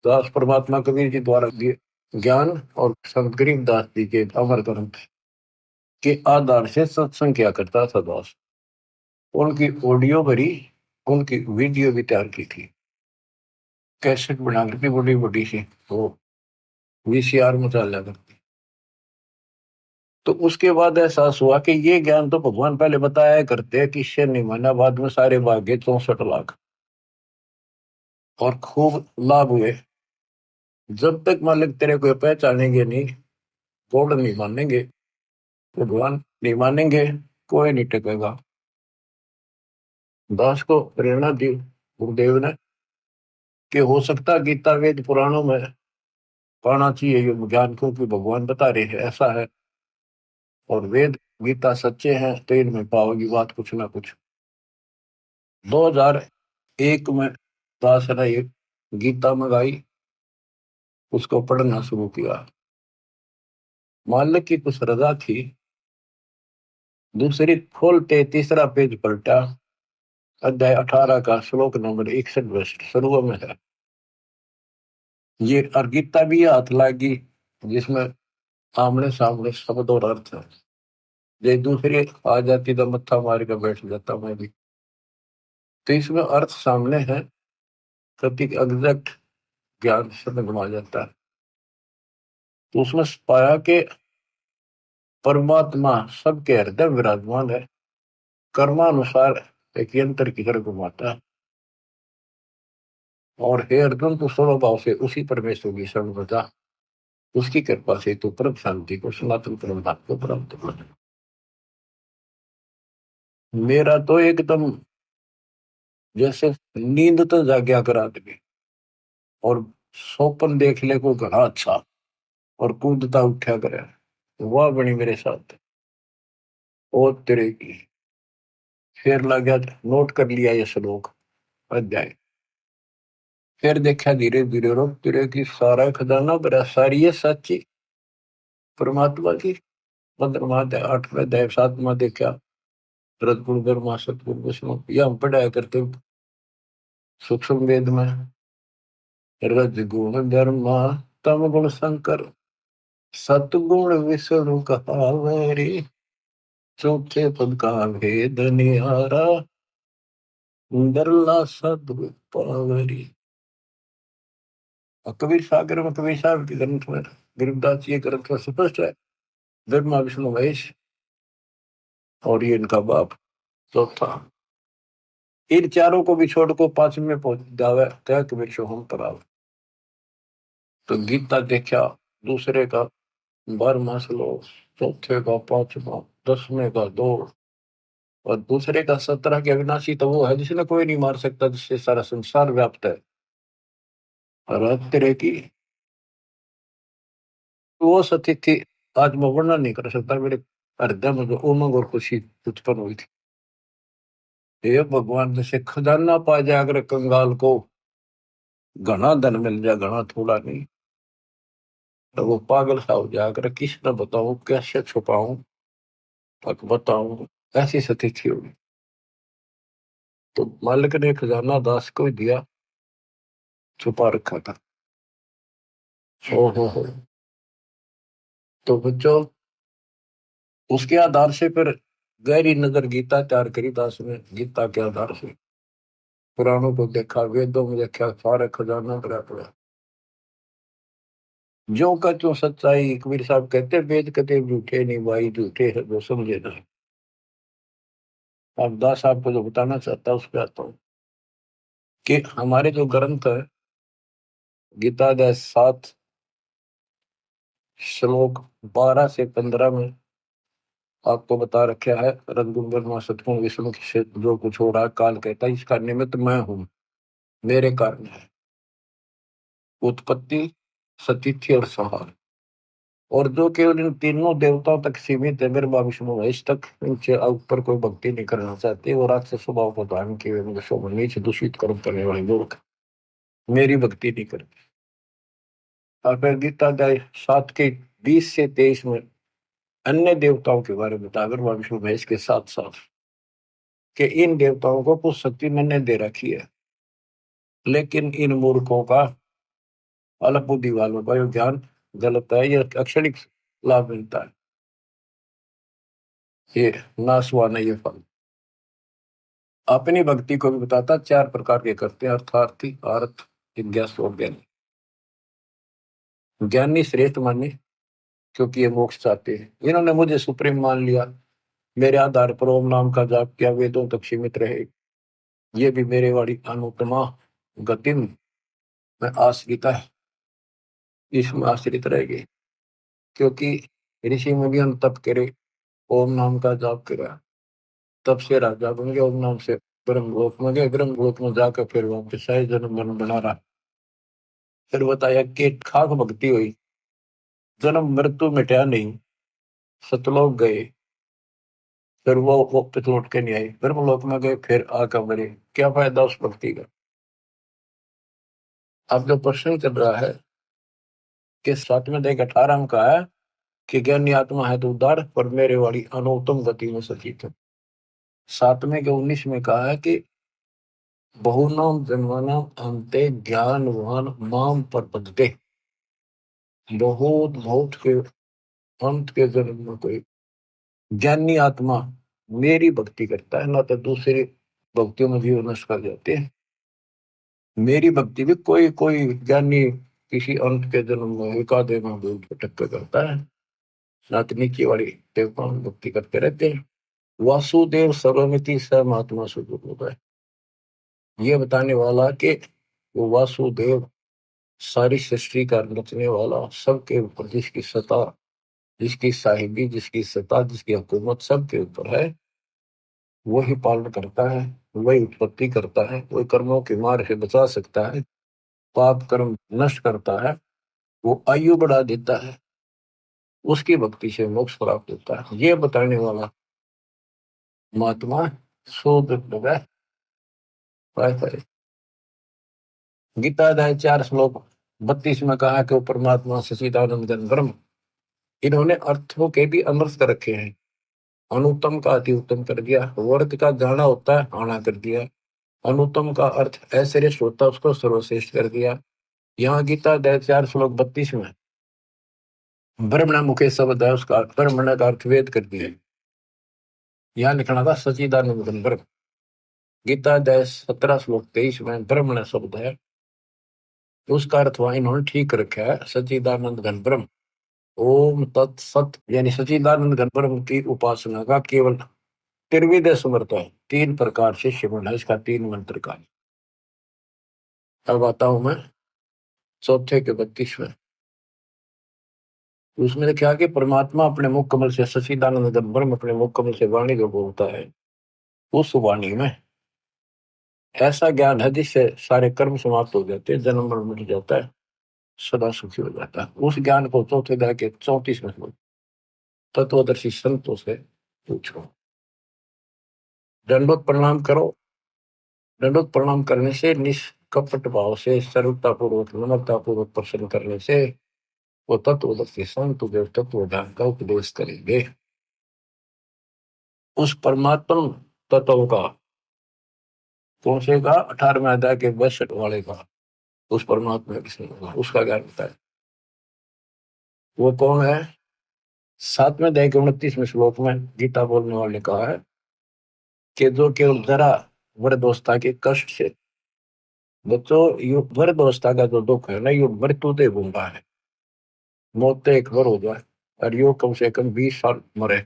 दास परमात्मा कबीर जी द्वारा दिए ज्ञान और संत गरीबदास जी के अमर ग्रंथ के आधार से सत्संग किया करता था दास। उनकी ऑडियो भरी, उनकी वीडियो भी तैयार की थी, कैसेट बना करती बड़ी बड़ी सी, वो वीसीआर में चल जाती। तो उसके बाद एहसास हुआ कि ये ज्ञान तो भगवान पहले बताया करते कि इससे नहीं माना, बाद में सारे भाग्य 64 लाख और खूब लाभ हुए। जब तक मालिक तेरे को पहचानेंगे नहीं, गॉड नहीं मानेंगे, भगवान नहीं मानेंगे, कोई नहीं टिकेगा। दास को प्रेरणा दी गुरुदेव ने कि हो सकता गीता वेद पुराणों में पाना चाहिए ये ज्ञान को, कि भगवान बता रहे हैं ऐसा है, और वेद गीता सच्चे हैं तो इनमें पाओगी बात कुछ ना कुछ। 2001 में दास ने ये गीता मंगाई, उसको पढ़ना शुरू किया। मालिक की कुछ रजा थी, दूसरी खोलते तीसरा पेज पलटा, अध्याय 18 का श्लोक नंबर 61 शुरू में है। ये और गीता भी हाथ लागी, जिसमें आमने सामने शब्द और अर्थ है। ये दूसरी आ जाती तो मत्था मार कर बैठ जाता मैं भी। तो इसमें अर्थ सामने है, कति एग्जैक्ट ज्ञान समझ में आ जाता है। तो उसमें पाया कि परमात्मा सबके हृदय विराजमान है, कर्मानुसार एक यंत्र की तरह घुमाता है। और हे अर्जुन, तो स्वभाव से उसी परमेश्वर की शरण में जा, उसकी कृपा से तू परम शांति को, सनातन परम धाम को प्राप्त कर। मेरा तो एकदम जैसे नींद तो जाग्या कर आदमी, और सोपन देख ले को घना अच्छा, और कूदता उठा करे, वह बनी मेरे साथ। ओ तेरे की, फिर लग गया, नोट कर लिया ये श्लोक अध्याय। फिर देखा धीरे धीरे रोक तेरे की सारा खजाना भरा, सारी है सच्ची परमात्मा की। 15वां अध्याय, 8वां अध्याय, 7वां देखा रजगुण ब्रह्मा सतगुण विष्णु, यह हम पढ़ाया करते सूक्ष्म वेद में। रजगुण ब्रह्मा तम गुण शंकर, सतगुण विष्णु कहावरी, चौथे पद का भेद निहारा, दरला सदगुण पावरी। और कबीर सागर में, कबीर साहब के ग्रंथ में, गरीबदास जी के ग्रंथ में स्पष्ट है, ब्रह्मा विष्णु महेश और ये इनका बाप चौथा। इन चारों को भी छोड़ को पांचवें में पहुंच जावे, तय कबीर शो हम पर आवे। तो गीता देखा दूसरे का 12वां श्लोक, चौथे का 5वां, 10वें का 2, और दूसरे का 17 के अविनाशी तो वो है जिसने कोई नहीं मार सकता, जिससे सारा संसार व्याप्त है। और अब तेरे की वो सती थी, आज मैं वर्णन नहीं कर सकता, मेरे हृदय में जो उमंग और खुशी उत्पन्न हुई थी। हे भगवान, जैसे खजाना पा जाए अगर कंगाल को, घना धन मिल जाए, घना थोड़ा नहीं, तो वो पागल सा हो जाए अगर किस न बताऊं, कैसे छुपाऊं, तक बताऊं, ऐसी स्थिति होगी। तो मालिक ने खजाना दास को ही दिया, छुपा रखा था। हो। तो बच्चों, उसके आधार से फिर गहरी नजर गीता तैयार करी दास ने। गीता के आधार से पुराणों को देखा, वेदों में देखा, सारे खजाना भरा पड़ा। जो का त्यों सच्चाई, कबीर साहब कहते हैं, वेद कते झूठे नहीं भाई, झूठे है जो समझे ना। अब दास आपको जो बताना चाहता हूँ उस पर आता हूँ कि हमारे जो ग्रंथ है, गीता अध्याय 7 श्लोक 12 से 15 में आपको बता रखा है, रघुबर सतगुण विष्णु से जो कुछ हो रहा है, काल कहता है इसका निमित्त मैं हूं, मेरे कारण है उत्पत्ति, सतिथि और संहार। और जो केवल इन तीनों देवताओं तक सीमित है, ब्रह्मा विष्णु महेश तक, इनसे ऊपर कोई भक्ति नहीं करना चाहते, वो राक्षस स्वभाव को धारण किए मनुष्यों में नीच दूषित कर्म करने वाले मूर्ख मेरी भक्ति नहीं करते। और फिर गीता अध्याय 7 के 20 से 23 में अन्य देवताओं के बारे में बता, ब्रह्मा विष्णु महेश के साथ साथ कि इन देवताओं को कुछ शक्ति मैंने दे रखी है, लेकिन इन मूर्खों का, अल्प बुद्धि वालों का ये ज्ञान गलत है, ये अक्षणिक लाभ मिलता है, ये नासवान नहीं, ये फल। अपनी भक्ति को भी बताता, 4 प्रकार के करते हैं, अर्थार्थी, अर्थ, जिज्ञासु और ज्ञानी। ज्ञानी श्रेष्ठ माने क्योंकि ये मोक्ष चाहते हैं, इन्होंने मुझे सुप्रीम मान लिया, मेरे आधार पर ओम नाम का जाप किया, वेदों तक सीमित रहे, ये भी मेरे वाली अनुपमा गति में आश्रित है, इसमें आश्रित रहेगी। क्योंकि ऋषि मुनियों ने तप करे, ओम नाम का जाप करा, तब से राजा बन गए, ओम नाम से ब्रह्मलोक में गए, ब्रह्मलोक में जाकर फिर वहां पे शाही जन्म मन बना रहा। फिर बताया कि खाक भक्ति हुई, जन्म मृत्यु मिटा नहीं, सतलोक गए, फिर वो वापस लौट के नहीं आए, ब्रह्मलोक में गए, फिर आकर मरे, क्या फायदा उस भक्ति का। अब जो प्रश्न चल रहा है कि 7 में 18 में कहा है कि ज्ञानी आत्मा है तो उदार, पर मेरे वाली अनुत्तम गति में सचित है। 7 में 19 में कहा है कि बहुनाम जन्मानाम अंते ज्ञानवान माम प्रपद्यते, बहुत बहुत के अंत के जन्म में कोई ज्ञानी आत्मा मेरी भक्ति करता है, ना तो दूसरी भक्तियों में जीवन नष्ट कर जाते हैं। मेरी भक्ति भी कोई कोई ज्ञानी किसी अंत के जन्म में एकादे में भटक कर करता है, ना तो नीचे वाली देवताओं में भक्ति करते रहते हैं। वासुदेव सर्वमिति स महात्मा स्वरूप होता है, ये बताने वाला कि वो वासुदेव सारी सृष्टि का रचने वाला, सबके ऊपर जिसकी सत्ता, जिसकी साहिबी, जिसकी सत्ता, जिसकी हुकूमत सबके ऊपर है, वही पालन करता है, वही उत्पत्ति करता है, वही कर्मों की मार से बचा सकता है, पाप कर्म नष्ट करता है, वो आयु बढ़ा देता है, उसकी भक्ति से मोक्ष प्राप्त होता है, ये बताने वाला महात्मा शोध लगा है। गीता अध्याय 4 श्लोक 32 में कहा कि वो परमात्मा सच्चिदानंद घन ब्रह्म, इन्होंने अर्थों के भी अनर्थ कर रखे हैं, अनुत्तम का अति उत्तम कर दिया, वर्ग का जाना होता है आना कर दिया, अनुत्तम का अर्थ अश्रेष्ठ होता है उसको सर्वश्रेष्ठ कर दिया। यहाँ गीता अध्याय 4 श्लोक 32 में ब्रह्मण मुखे शब्द है, उसका ब्रह्मण का अर्थ वेद कर दिया, यहाँ लिखना था सच्चिदानंद घन ब्रह्म। गीता अध्याय 17 श्लोक 23 में ब्रह्मण शब्द है, उसका अर्थ वहां इन्होंने ठीक रखा है, सच्चिदानंद घन ब्रह्म। ओम तत्सत यानी सच्चिदानंद घन ब्रह्म की उपासना का केवल त्रिविध समर्थ है, 3 प्रकार से शिवन है इसका, 3 मंत्र का। अब आता हूं मैं चौथे के 32 में। उसमें लिखा कि परमात्मा अपने मुख कमल से, सच्चिदानंद घन ब्रह्म अपने मुख कमल से वाणी जो बोलता है, उस वाणी में ऐसा ज्ञान है जिससे सारे कर्म समाप्त हो जाते हैं, जन्म मरण मिट जाता है, सदा सुखी हो जाता है। उस ज्ञान को चौथे अध्याय के 34 में तत्वदर्शी संतों से पूछो। दंडोत प्रणाम करो, दंडोत प्रणाम करने से, निष्कपट भाव से, सरलता पूर्वक, नम्रता पूर्वक प्रसन्न करने से वो तत्वदर्शी संत तुझे तत्व ज्ञान का उपदेश करेंगे। उस परमात्मा तत्व का, कौन से का, 18वें अध्याय के 62 वाले का, उस परमात्मा किसने होगा उसका ज्ञान बताया, वो कौन है। 7वें अध्याय के 29वें श्लोक में गीता बोलने वाले ने कहा है कि जो केवल जरा वृद्धावस्था के कष्ट से, बच्चों वृद्धावस्था का जो दुख है ना, ये मृत्यु से भूंगा है, मौत तो एक बार हो जाए, और यो कम से कम 20 साल मरे।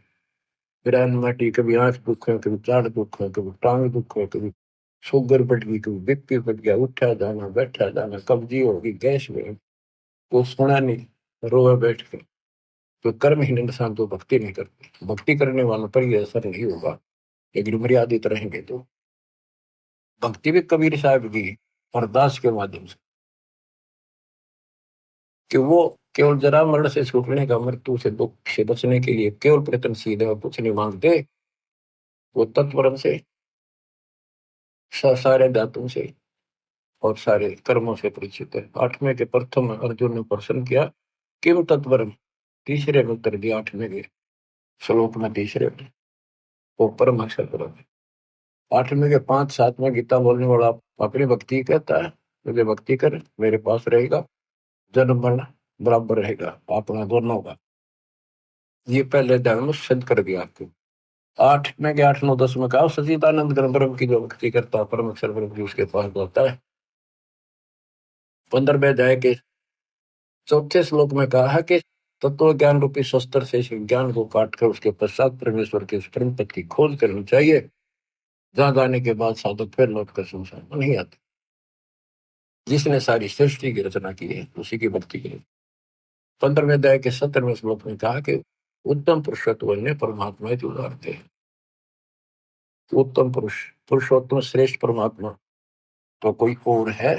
फिर एनमेटी, कभी आंख दुख है, कभी चार दुख है, कभी टांग दुख है, कभी शुगर बढ़ गई, कभी बीपी बढ़ गया, उठा जाना बैठा जाना, कब्जी होगी, गैस में, वो सुना नहीं, रोए बैठ के। तो कर्महीन इंसान तो भक्ति नहीं करते, भक्ति करने वालों पर ये असर नहीं होगा, लेकिन मर्यादित रहेंगे तो। भक्ति भी कबीर साहब की अरदास के माध्यम से, कि वो केवल जरा मरण से छूटने का, मृत्यु से दुख से बचने के लिए केवल प्रयत्नशील है और कुछ नहीं मांगते। वो तत्परम से, सारे धातुओं से और सारे कर्मों से परिचित है। आठवें के प्रथम अर्जुन ने प्रश्न किया, किम तत्परम, तीसरे में उत्तर दिया, आठवें के श्लोक में तीसरे में, वो परम अक्षर परम है। आठवें के 5-7 में गीता बोलने वाला अपनी भक्ति कहता है, मुझे भक्ति कर, मेरे पास रहेगा, जन्म मरण बराबर रहेगा अपना दोनों का। ये पहले अध्याय में सिद्ध कर दिया आपको। 8 में के 8, 9, 10 में कहा, सचिदानंद घन ब्रह्म की जो भक्ति करता है, परम अक्षर ब्रह्म की उसके पास होता है। 15वें अध्याय के चौथे श्लोक में कहा है कि तत्व ज्ञान रूपी शस्त्र से इस ज्ञान को काटकर उसके पश्चात परमेश्वर के परम पद की खोज करनी चाहिए, जहां जाने के बाद साधक फिर लौट कर संसार में नहीं आते। जिसने सारी सृष्टि की रचना की है उसी की भक्ति की। 15वें अध्याय के 17वें श्लोक में कहा कि उत्तम पुरुषत्व ने परमात्मा ही उदारते हैं। उत्तम पुरुष, पुरुषोत्तम श्रेष्ठ परमात्मा तो कोई और है?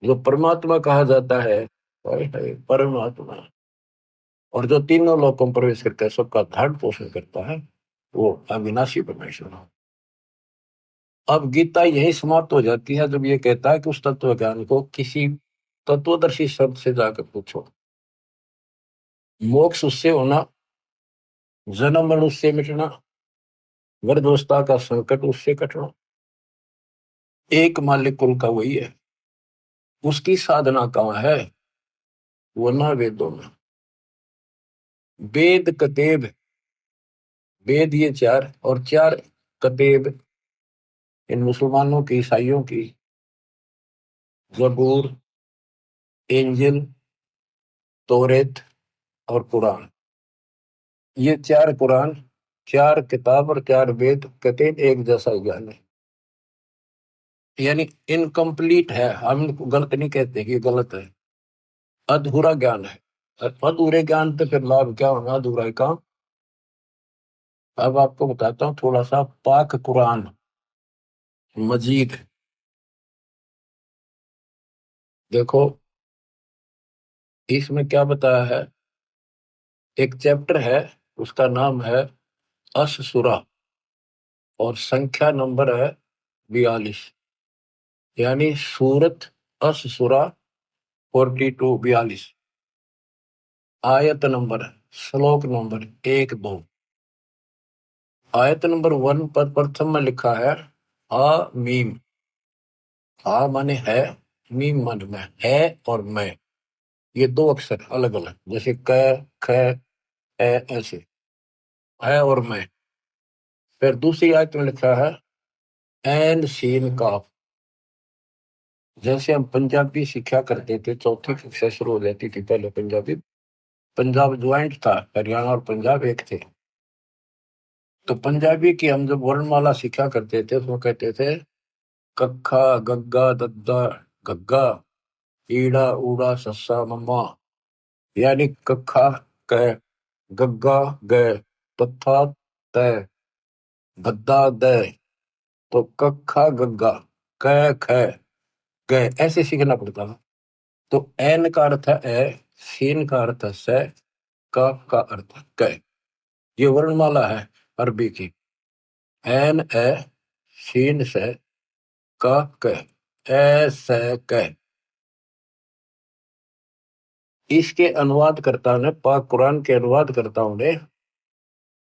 जो परमात्मा कहा जाता है, परमात्मा, और जो तीनों लोकों में प्रवेश करके सबका धारण पोषण करता है, वो अविनाशी परमेश्वर है। अब गीता यही समाप्त हो जाती है जब ये कहता है कि उस तत्व ज्ञान को किसी तत्वदर्शी शब्द से जाकर पूछो। मोक्ष उससे होना, जन्म मरण उससे मिटना, गर्भावस्था का संकट उससे कटना, एक मालिक कुल का वही है। उसकी साधना कहाँ है? वो ना वेदों में। वेद कतेब, वेद ये 4 और 4 कतेब इन मुसलमानों की, ईसाइयों की, जबूर, इंजिल, तौरेत और कुरान। ये 4 कुरान, 4 किताब और 4 वेद कतेब एक जैसा ज्ञान है, यानी इनकम्प्लीट है। हम इनको गलत नहीं कहते कि ये गलत है, अधूरा ज्ञान है। अधूरे ज्ञान तो फिर लाभ क्या होगा, अधूरा ही काम। अब आपको बताता हूँ थोड़ा सा पाक कुरान मजीद। देखो इसमें क्या बताया है। एक चैप्टर है, उसका नाम है अश-सूरा, और संख्या नंबर है 42, यानी सूरत अश-सूरा 42, आयत नंबर, श्लोक नंबर 1-2। आयत नंबर 1 पर प्रथम में लिखा है आ मीम। आ माने है, मीम माने मैं, है और मैं, ये 2 अक्षर अलग अलग, जैसे क, ख, ए, ऐसे है और मैं। फिर दूसरी आयत में लिखा है एन सीन काफ। जैसे हम पंजाबी सीखा करते थे, चौथी कक्षा शुरू हो जाती थी पहले पंजाबी, पंजाब ज्वाइंट था, हरियाणा और पंजाब एक थे। तो पंजाबी की हम जब वर्णमाला सीखा करते थे तो कहते थे कक्खा गग्गा दद्दा गग्गा, ईड़ा ऊड़ा सस्सा मम्मा, यानी कक्खा क, गग्गा ग, तथा तय, गद्दा द। तो कक्खा गग्गा, क ख ग, ऐसे सीखना पड़ता था। तो एन का अर्थ है ए, सीन का अर्थ है से, का अर्थ है क। ये वर्णमाला है अरबी की। एन ए, सीन से, का क, ए से क। इसके अनुवादकर्ता ने, पाक कुरान के अनुवादकर्ताओं ने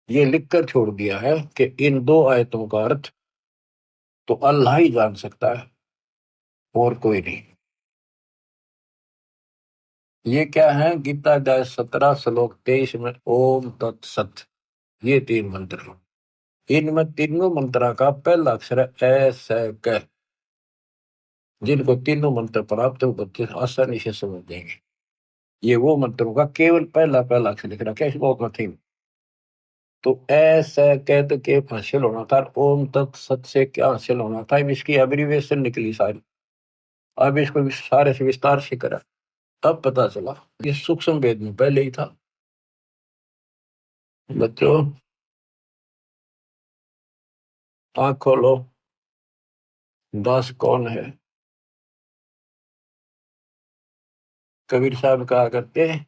ये लिखकर छोड़ दिया है कि इन 2 आयतों का अर्थ तो अल्लाह ही जान सकता है और कोई नहीं। ये क्या है, गीता अध्याय 17 श्लोक 23 में ओम तत्सत, ये 3 मंत्र हैं। इनमें तीनों मंत्रा का पहला अक्षर है ए से क। जिनको तीनों मंत्र प्राप्त है वो बच्चे आसानी से समझ देंगे। ये वो मंत्रों का केवल पहला पहला अक्षर लिख रखा है, इसको नथिंग। तो ऐसा कहते के हासिल होना था, ओम तत्सत से क्या हासिल होना था, अब इसकी एब्रीविएशन निकली सारी। अब इसको सारे से विस्तार से करा, अब पता चला ये सूक्ष्म वेद में पहले ही था। बच्चों आंख खोलो, दास कौन है? कबीर साहब कहा करते हैं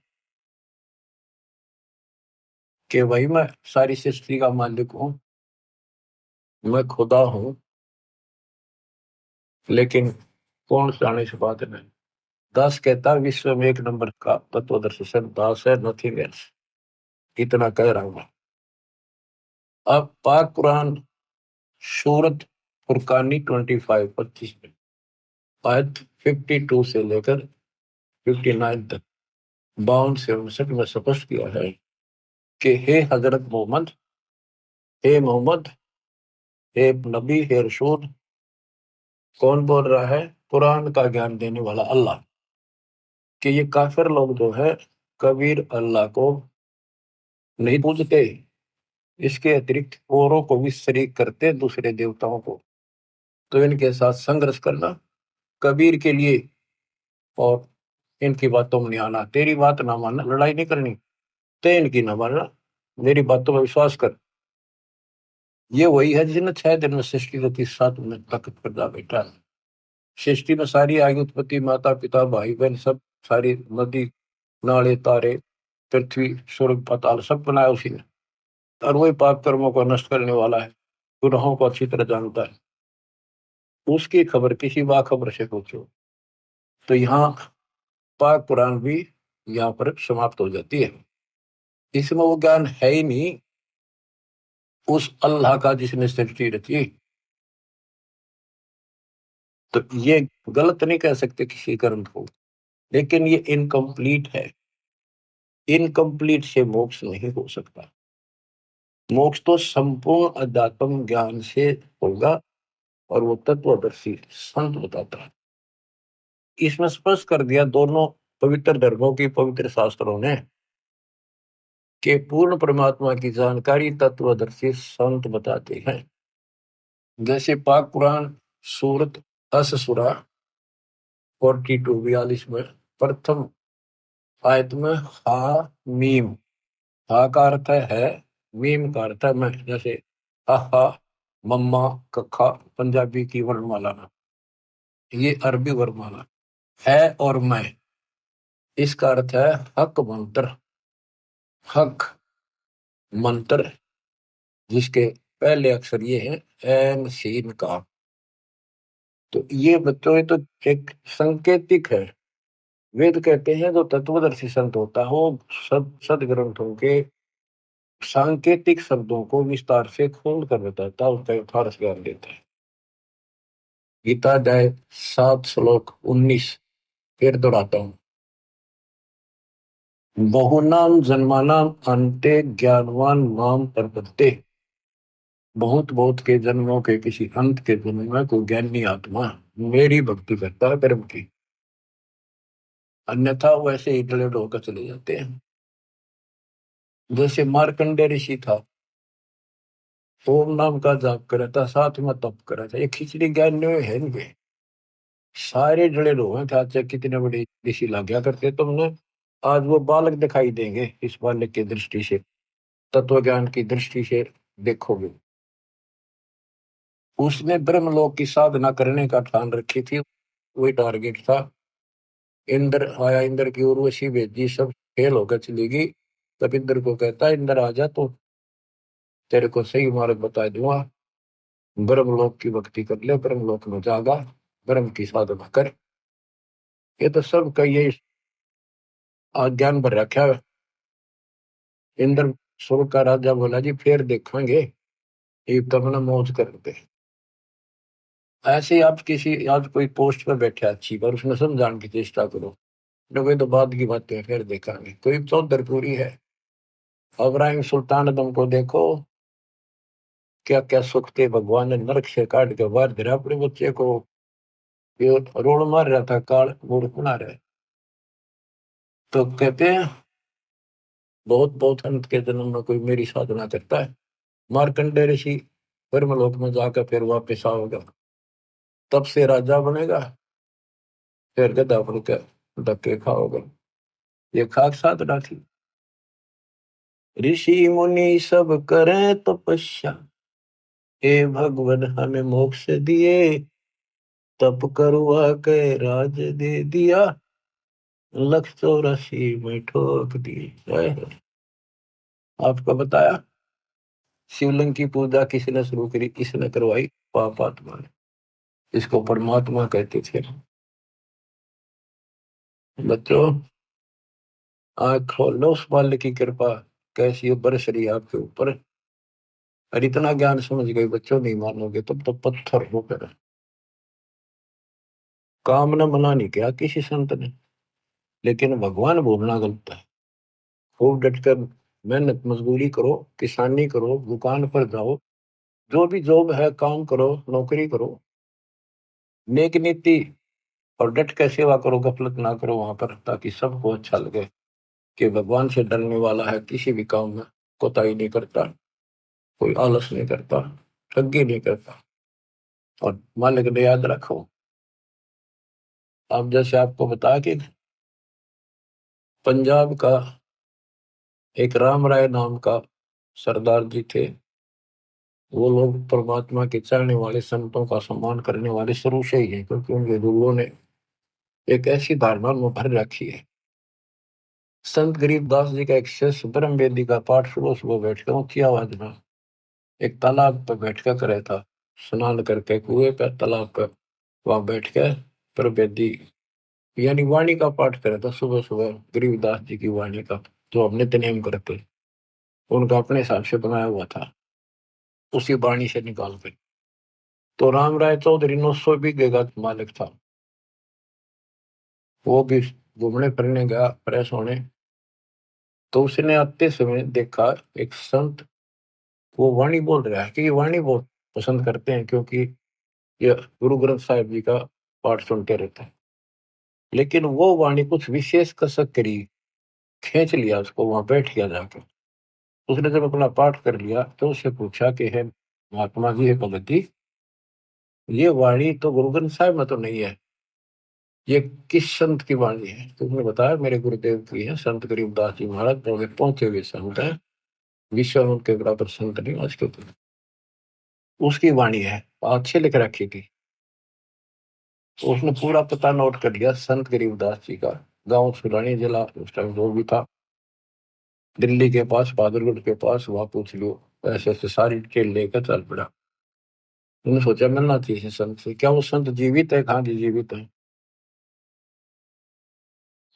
कि वही मैं सारी सृष्टि का मालिक हूं, मैं खुदा हूं, लेकिन कौन जाने से बात नहीं। दास कहता विश्व में एक नंबर का तत्वदर्शी संत दास है, नथिंग एल्स। इतना कह रहा हूं मैं। अब पाक कुरान सूरत फुरकानी 25 में आयत 52 से लेकर 59 तक 52 से 59 में स्पष्ट किया है कि हे हजरत मोहम्मद, हे मोहम्मद, हे नबी, हे रसूल। कौन बोल रहा है? कुरान का ज्ञान देने वाला अल्लाह। कि ये काफिर लोग जो है कबीर अल्लाह को नहीं पूजते, इसके अतिरिक्त औरों को भी शरीक करते, दूसरे देवताओं को। तो इनके साथ संघर्ष करना कबीर के लिए, और इनकी बातों में नहीं आना। तेरी बात ना मानना, लड़ाई नहीं करनी, ते इनकी ना मानना, मेरी बातों में विश्वास कर। ये वही है जिसने 6 दिन में सृष्टि रची, 7 दिन तक पैदा बैठा। सृष्टि में सारी आगे उत्पत्ति, माता पिता भाई बहन सब, सारी नदी नाले तारे पृथ्वी स्वर्ग पाताल सब बनाया उसी ने। और वही पाप कर्मों को नष्ट करने वाला है, गुनाहों को अच्छी तरह जानता है। उसकी खबर किसी बाखबर से पूछो। तो यहाँ पाक कुरान भी यहाँ पर समाप्त हो जाती है। इसमें वो ज्ञान है ही नहीं उस अल्लाह का जिसने सृष्टि रची। तो ये गलत नहीं कह सकते किसी ग्रंथ को, लेकिन ये इनकम्प्लीट है। इनकम्प्लीट से मोक्ष नहीं हो सकता। मोक्ष तो संपूर्ण अध्यात्म ज्ञान से होगा, और वो तत्वदर्शी संत बताता है। इसमें स्पष्ट कर दिया दोनों पवित्र धर्मों की पवित्र शास्त्रों ने कि पूर्ण परमात्मा की जानकारी तत्वदर्शी संत बताते हैं। जैसे पाक कुरान सूरत अस-सूरा 42 में प्रथम आयत में हा मीम, हा का अर्थ है, मीम का अर्थ है मैं। जैसे हा, मम्मा, कखा पंजाबी की वर्णमाला में, ये अरबी वर्णमाला है। और मैं, इसका अर्थ है हक मंत्र। हक मंत्र जिसके पहले अक्षर ये है एन सीन का। तो ये बच्चों, ये तो एक संकेतिक है। वेद कहते हैं जो तत्वदर्शी संत होता है वो सदग्रंथों के सांकेतिक शब्दों को विस्तार से खोल कर बताता है, उसका यथार्थ ज्ञान देता है। गीता अध्याय 7 श्लोक 19 फिर दोहराता हूँ। बहुनाम जन्मानाम अन्ते ज्ञानवान माम प्रपद्ये। बहुत बहुत के जन्मों के किसी अंत के जन्म में कोई ज्ञानी आत्मा मेरी भक्ति करता है कर्म की, अन्यथा वैसे ही डलेड होकर चले जाते हैं। जैसे मार्कंडे ऋषि था, ओम नाम का जाप करा था, साथ में तप करा था। ये खिचड़ी ज्ञान है इनके, सारे जड़े लोग हैं। चाहे कितने बड़े ऋषि लग गया करते तुमने, आज वो बालक दिखाई देंगे इस बालक की दृष्टि से, तत्व ज्ञान की दृष्टि से देखोगे। उसने ब्रह्मलोक की साधना करने का ठान रखी थी, वही टारगेट था। इंद्र आया, इंद्र की उर्वशी भेजी, सब फेल होकर चली गई। तब इंद्र को कहता है इंद्र आ जा, तो तेरे को सही मार्ग बता दूंगा। ब्रह्मलोक की भक्ति कर ले, ब्रह्मलोक में जागा, ब्रह्म की साधना कर। ये तो सब का ये ज्ञान भर रखा है। इंद्र स्वर्ग का राजा बोला जी फिर देखेंगे, ये तब ना मौज करते। ऐसे ही आप किसी आज कोई पोस्ट पर बैठे अच्छी पर उसमें समझाने की चेष्टा करो, कोई तो बाद की बातें फिर देखेंगे। कोई चौधरपुरी है, इब्राहिम सुल्तान तुमको देखो, क्या क्या सुख थे, भगवान ने नरक से काट के बाहर गिरा अपने बच्चे को। ये रोड मार रहा था, काल मूर्ख बना रहे। तो कहते हैं बहुत बहुत अंत के जन्म में कोई मेरी साधना करता है, मार्कंडेय ऋषि ब्रह्मलोक में जाकर फिर वापस आओगे, तब से राजा बनेगा, फिर गदा बन के धक्के खाओगे। ये खाक साधना थी। ऋषि मुनि सब करें तपस्या, हे भगवान हमें मोक्ष दिए, तप करवा के राज दे दिया, 184 में ठोक दिए। आपको बताया शिवलिंग की पूजा किसने शुरू करी, किसने करवाई? पापात्मा ने। इसको परमात्मा कहते थे। बच्चों आँख खोलो, उस बाल की कृपा कैसी बरस रही आपके ऊपर। और इतना ज्ञान समझ गए बच्चों, नहीं मानोगे तब तो पत्थर हो कर। काम न मना नहीं किया किसी संत ने, लेकिन भगवान बोलना गलत है। खूब डटकर मेहनत मजदूरी करो, किसानी करो, दुकान पर जाओ, जो भी जॉब है काम करो, नौकरी करो, नेक नीति और डट कर सेवा करो, गफलत ना करो वहां पर, ताकि सबको अच्छा लगे कि भगवान से डरने वाला है, किसी भी काम में कोताही नहीं करता, कोई आलस नहीं करता, ठगी नहीं करता। और मालिक ने याद रखो, अब जैसे आपको बताया कि पंजाब का एक राम राय नाम का सरदार जी थे, वो लोग परमात्मा के चाहने वाले, संतों का सम्मान करने वाले शुरू से ही हैं, क्योंकि उनके गुरुओं ने एक ऐसी धारणा में भर रखी है। संत गरीबदास जी का एक शिष्य ब्रह्म वेदी का पाठ सुबह सुबह बैठकर ऊंची आवाज में एक तालाब पर बैठकर करे था, स्नान करके कुएं पर, तालाब पर वहां बैठ कर ब्रह्म वेदी यानी वाणी का पाठ करे था सुबह सुबह, गरीबदास जी की वाणी का, जो हम नित्य नेम करते, उनका अपने हिसाब से बनाया हुआ था, उसी वाणी से निकाल कर। तो राम राय चौधरी 900 बीघे का मालिक था। वो भी घूमने फिरने गया, फ्रेश होने, तो उसने आते समय देखा एक संत वो वाणी बोल रहा है, कि ये वाणी बहुत पसंद करते हैं, क्योंकि ये गुरु ग्रंथ साहिब जी का पाठ सुनते रहते हैं। लेकिन वो वाणी कुछ विशेष कसक करी, खींच लिया उसको, वहां बैठ गया जाकर। उसने जब अपना पाठ कर लिया तो उससे पूछा कि है महात्मा जी, है भगत जी, ये वाणी तो गुरु ग्रंथ साहिब में तो नहीं है, ये किस संत की वाणी है? तो उसने बताया मेरे गुरुदेव की है, संत गरीबदास जी महाराज, जो पहुंचे हुए संत है, विश्व में उनके बराबर संत नहीं आज के दिन। उसकी वाणी है, अच्छे लिख रखी थी। तो उसने पूरा पता नोट कर लिया संत गरीबदास जी का, गांव सुलानी जिला उस टाइम जो भी था, दिल्ली के पास, बहादुरगढ़ के पास, वहां पूछ लो। ऐसे ऐसे सारी डिटेल लेकर चल पड़ा। उन्होंने सोचा मिलना चाहिए संत से। क्या वो संत जीवित है? कहाँ जी जीवित है।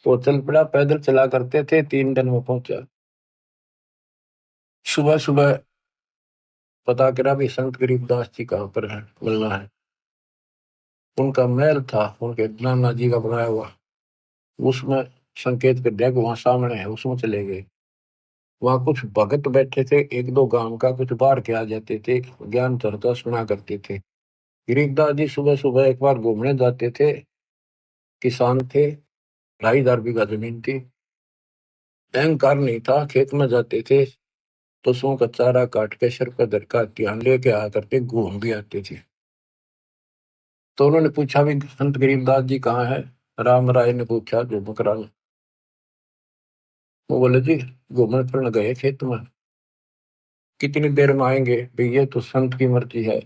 वो चल पड़ा, पैदल चला करते थे, 3 दिन में पहुंचा। सुबह सुबह पता करा भी संत गरीबदास जी कहाँ पर है, मिलना है। उनका महल था, उनके नाना जी का बनाया हुआ, उसमें संकेत कर दिया कि वहां सामने है, उसमें चले गए। वहां कुछ भगत बैठे थे, एक दो गांव का, कुछ बाहर के आ जाते थे, ज्ञान चर्चा सुना करते थे। गिरिकदास जी सुबह सुबह एक बार घूमने जाते थे, किसान थे, 2,500 बीघा जमीन थी, अहंकार नहीं था, खेत में जाते थे, पशुओं का चारा काट के सर पर धरका ध्यान लेके आ करते, घूम भी आते थे। तो उन्होंने पूछा भी संत गरीबदास जी कहाँ है? राम राय ने पूछा, जो बकराल। वो बोले जी घूमने फिरने गए खेत में। कितनी देर में आएंगे? भाई ये तो संत की मर्जी है,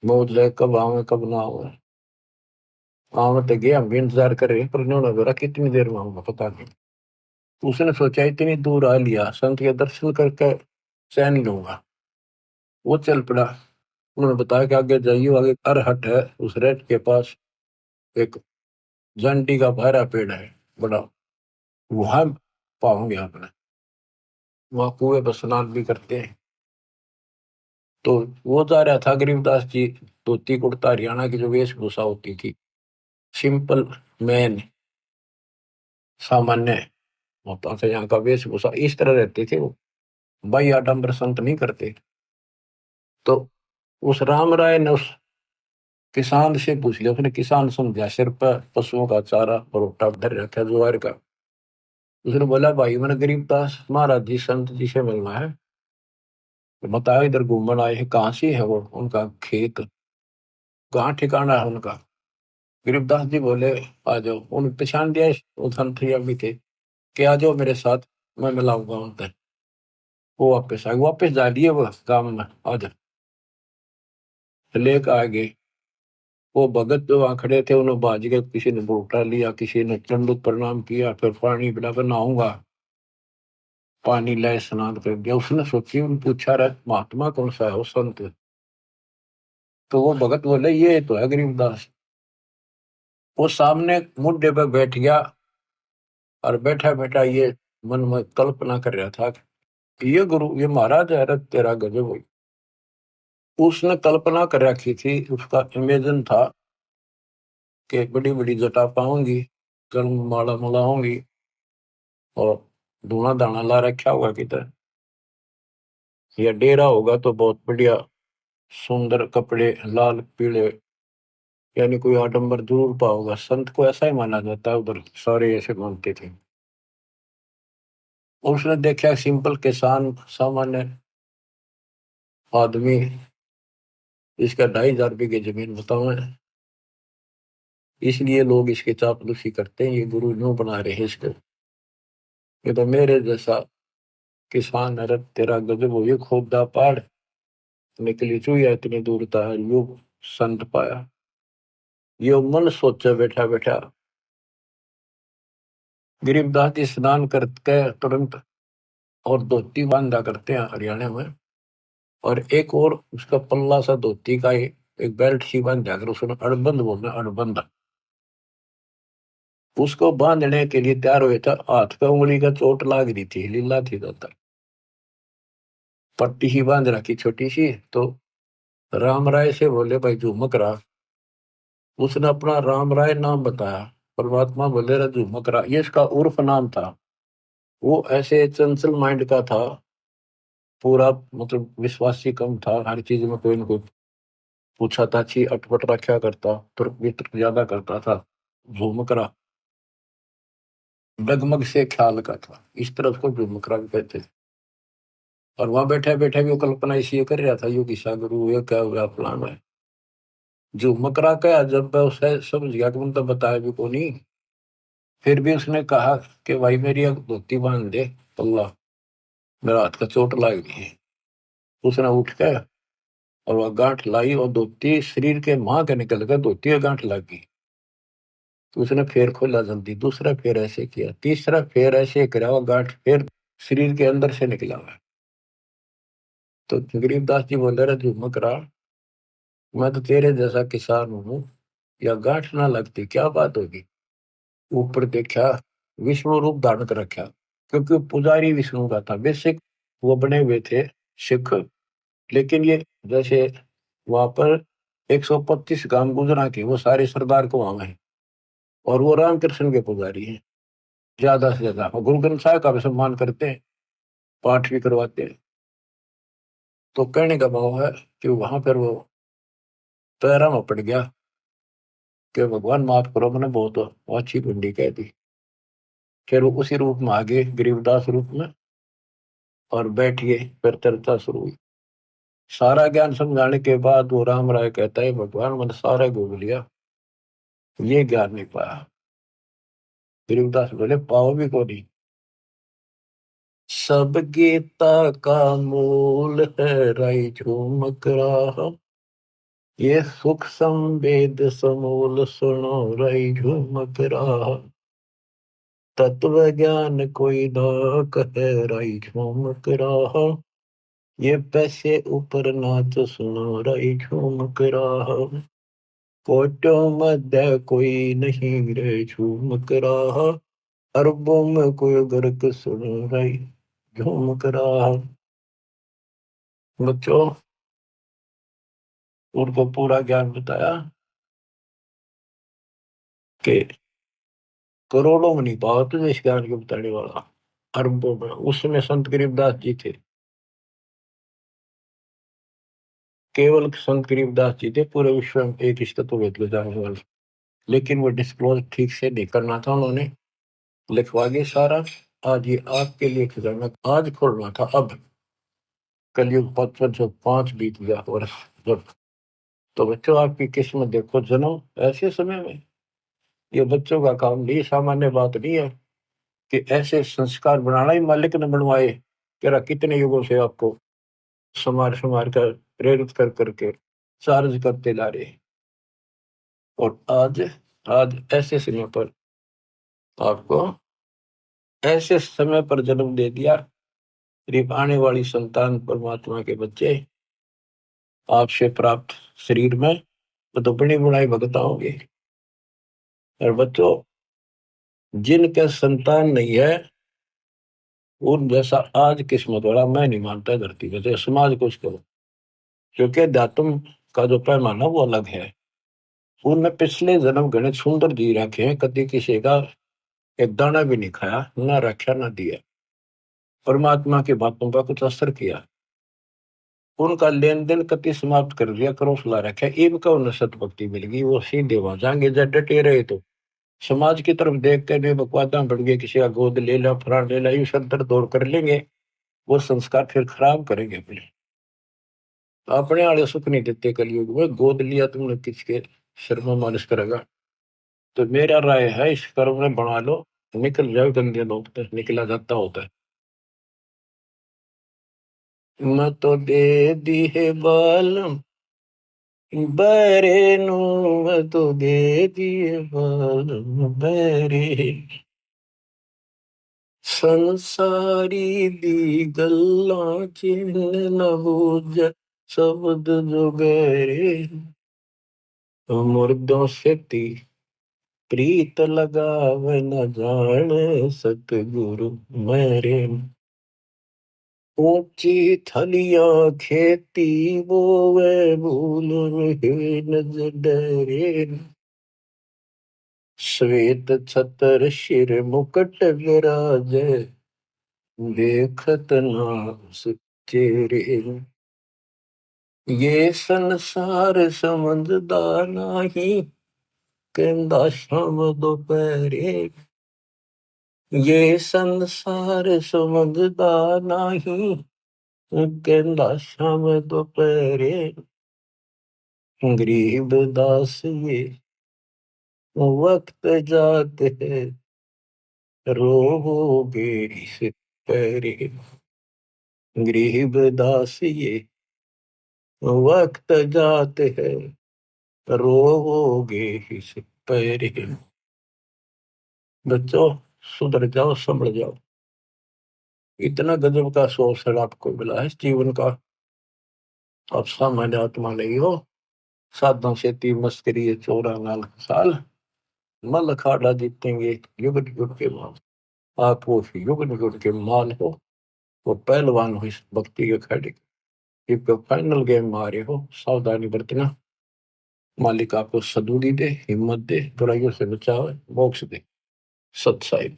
मौज है, कब आवे कब ना आवे। आवे तो गए, हम भी इंतजार कर रहे हैं, पर उन्होंने बोला कितनी देर में आऊंगा पता नहीं। उसने सोचा इतनी दूर आ लिया, संत के दर्शन करके चैन लूंगा। वो चल पड़ा। उन्होंने बताया कि आगे जाइए, आगे अरहट है, उस रेट के पास एक जंडी का बहरा पेड़ है बड़ा, वहां पाओगे आपने। वहां कुएं पर स्नान भी करते हैं। तो वो जा रहा था गरीबदास जी, धोती कुर्ता हरियाणा की जो वेशभूषा होती थी, सिंपल मैन, सामान्य होता था यहाँ का वेशभूषा, इस तरह रहते थे वो, भाई आडम्बर संत नहीं करते। तो उस राम राय ने उस किसान से पूछ लिया, उसने किसान समझा, सिर पर पशुओं का चारा और रोटा धर रखा ज्वार का। उसने बोला भाई मैंने गरीबदास महाराज जी संत जी से मिलना है, तो बताया इधर घूमन आए हैं, कहाँ से है वो, उनका खेत कहाँ ठिकाना है उनका। गरीबदास जी बोले आ जाओ, उन्हें पहचान दिया वो संत जी अभी थे कि आ जाओ मेरे साथ, मैं मिलाऊंगा उनसे। वो वापस आए, वापस जा लिए वो काम में, आ जा लेकर आ गए। वो भगत जो वहां खड़े थे उन्होंने बाज के, किसी ने बोटा लिया, किसी ने दंडवत प्रणाम किया, फिर पानी पिलाकर नहाऊंगा, पानी लाए स्नान कर दिया। उसने सोची, उन पूछा रहा महात्मा कौन सा है वो संत, तो वो भगत बोले ये तो है गरीबदास। वो सामने मुड्डे पे बैठ गया और बैठा बैठा ये मन में कल्पना कर रहा था कि ये गुरु, ये महाराज है, रत तेरा गजब हुई। उसने कल्पना कर रखी थी, उसका इमेजिन था कि बड़ी बड़ी जटा पाऊंगी, गल में माला मलाऊंगी, और धूना दाना ला रखा होगा किधर, या डेरा होगा तो बहुत बढ़िया सुंदर कपड़े लाल पीले, यानी कोई आडंबर जरूर पाओगा। संत को ऐसा ही माना जाता है, उधर सारे ऐसे मानते थे। उसने देखा सिंपल किसान सामान्य आदमी, इसका 2,500 बीघे जमीन बताओ है, इसलिए लोग इसके चापलूसी करते हैं, ये गुरु यूं बना रहे हैं इसको। ये तो मेरे जैसा किसान है, तेरा गजब हो, ये खोदा पहाड़ निकली चुया इतनी दूर था, यू संत पाया। ये मन सोचा बैठा बैठा। गरीबदास जी स्नान करके तुरंत और धोती बांधा करते हैं हरियाणा में, और एक और उसका पल्ला सा धोती का एक बेल्ट सी बांध जाकर, उसने अड़बंद बोलना, अड़बंद। उसको बांधने के लिए तैयार हुए था, हाथ पे उंगली का चोट लाग रही थी, लीला थी ज्यादा, पट्टी ही बांध रखी छोटी सी। तो राम राय से बोले भाई झुमक रहा, उसने अपना राम राय नाम बताया। परमात्मा बोले रहा झुमक रहा, ये इसका उर्फ नाम था। वो ऐसे चंचल माइंड का था, पूरा मतलब विश्वासी कम था, हर चीज में कोई न कोई पूछा था, छी अटपट रखा करता, तुर्क वितर्क ज्यादा करता था, झुमकरा डगमग से ख्याल का था, इस तरह उसको झुमकरा भी कहते थे। और वहां बैठे बैठे भी वो कल्पना इसी कर रहा था, यो किसा गुरु, ये क्या हुआ प्लान है। झुमकरा का जब मैं उसे समझ गया कि मतलब बताया भी को नहीं, फिर भी उसने कहा कि भाई मेरी एक धोती बांध दे पल्ला, मेरा हाथ का चोट लग गई है। उसने उठ के और वह गांठ लाई, और धोती शरीर के मां के निकल गए, धोती में गांठ लग गई। तो उसने फिर खोला जल्दी, दूसरा फिर ऐसे किया, तीसरा फिर ऐसे करा, वो गांठ फिर शरीर के अंदर से निकला हुआ। तो गरीबदास जी बोले रहे झुमक रहा, मैं तो तेरे जैसा किसान हूँ, या गांठ ना लगती क्या बात होगी। ऊपर देखा, विष्णु रूप धारण कर रखा, क्योंकि पुजारी विष्णु का था बेसिक, वो बने हुए थे सिख। लेकिन ये जैसे वहां पर 125 गांव गुजरा के वो सारे सरदार को वहां है, और वो रामकृष्ण के पुजारी हैं ज्यादा से ज्यादा, और गुरु ग्रंथ साहिब का भी सम्मान करते हैं, पाठ भी करवाते हैं। तो कहने का भाव है कि वहां पर वो पैरा में पड़ गया कि भगवान माफ करो, मैंने बहुत अच्छी कुंडी कह दी। फिर वो उसी रूप में आ गए, गरीबदास रूप में, और बैठ गए, फिर चर्चा शुरू हुई। सारा ज्ञान समझाने के बाद वो राम राय कहता है भगवान मैंने सारा घूम लिया, ये ज्ञान नहीं पाया। गरीबदास बोले पाओ भी को नहीं। सब गीता का मूल है राई झूमक रहा, ये सुख संवेद समूल सुनो राई झूमक रहा, तत्व ज्ञान कोई ना कहे राई झूमक रहा, ये पैसे ऊपर नाच सुनो राई झूमक रहा, कोटों मध्य कोई नहीं रे झूमक रहा, अरबों में कोई गर्क सुनो राई झूमक रहा। बच्चों, उनको पूरा ज्ञान बताया कि करोड़ों में नहीं पाओ तुझे इस ज्ञान को बताने वाला, अरबों में। उसमें संत गरीबदास जी थे, केवल संत गरीबदास जी थे पूरे विश्व में एक रिश्ता तो वेद ले जाने वाले। लेकिन वो डिस्क्लोज ठीक से नहीं करना था उन्होंने, लिखवा गए सारा, आज ये आपके लिए खजाना आज खोलना था। अब कलयुग 5505 बीत गया वर्ष जब। तो बच्चों आपकी किस्मत देखो, जन्म ऐसे समय में, ये बच्चों का काम नहीं, सामान्य बात नहीं है कि ऐसे संस्कार बनाना ही मालिक ने बनवाए। कह कितने युगों से आपको संवार संवार कर प्रेरित कर करके चार्ज करते ला रहे, और आज आज ऐसे समय पर आपको ऐसे समय पर जन्म दे दिया। करीब आने वाली संतान परमात्मा के बच्चे आपसे प्राप्त शरीर में तो बड़ी बुढ़ाई भगता होंगे। और बच्चों जिनके संतान नहीं है उन जैसा आज किस्मत वाला मैं नहीं मानता धरती में, तो समाज कुछ करो, क्योंकि अध्यात्म का जो पैमाना वो अलग है। उनने पिछले जन्म गणित सुंदर जी रखे हैं, कभी किसी का एक दाना भी नहीं खाया, ना रखा ना दिया, परमात्मा की बातों का कुछ असर किया, उनका लेन देन कति समाप्त कर दिया, करोसला रखा, इनका उन्हें सतभक्ति मिल गई, वो सीधे वहां जाएंगे। जब डटे रहे तो समाज की तरफ देखते हुए बकवादा बढ़ गए, किसी का गोद ले ला, फरार ले ला, यूं सर दौड़ कर लेंगे, वो संस्कार फिर खराब करेंगे अपने। अपने वाले सुख नहीं देते कलयुग में, गोद लिया तुमने किसके सिर में मालिश करेगा। तो मेरा राय है इस कर्म में बना लो, निकल जाओ गंदे लोग तक, निकला जाता होता है। मैं तो दे दी है बालम बरे नु, मैं तो दे दिए बालम बरे, संसारी दी गल्ला चिन्ह न बूझ शब्द जो गहरे, मुर्दों से ती प्रीत लगावे न जाने सतगुरु मेरे, ऊंची थलियां खेती बोवे भूल रहे नजर डरे, श्वेत छतर शिर मुकुट विराजे देखत नास चेहरे, ये संसार समझदा नाही कहंदा शाम दोपहरे, ये संसार समझदा नाही कहंदा शाम दोपहरे, गरीब दास ये वक्त जाते है रोगे इस पहरे, गरीब दास ये वक्त जाते है रोगे इस पहरे। बच्चों सुधर जाओ, संभल जाओ, इतना गजब का अवसर आपको मिला है जीवन का। आप सामान्य आत्मा नहीं हो, साधना से ती मस्करी 14 साल मल अखाड़ा जीतेंगे युग युग के बाद। आप वो युग युग के मान हो, वो पहलवान हो इस भक्ति के खड़े, इस फाइनल गेम में आ रहे हो, सावधानी बरतना। मालिक आपको सदबुद्धि दे, हिम्मत दे, बुराइयों से बचावे, मोक्ष दे। सत साहिब।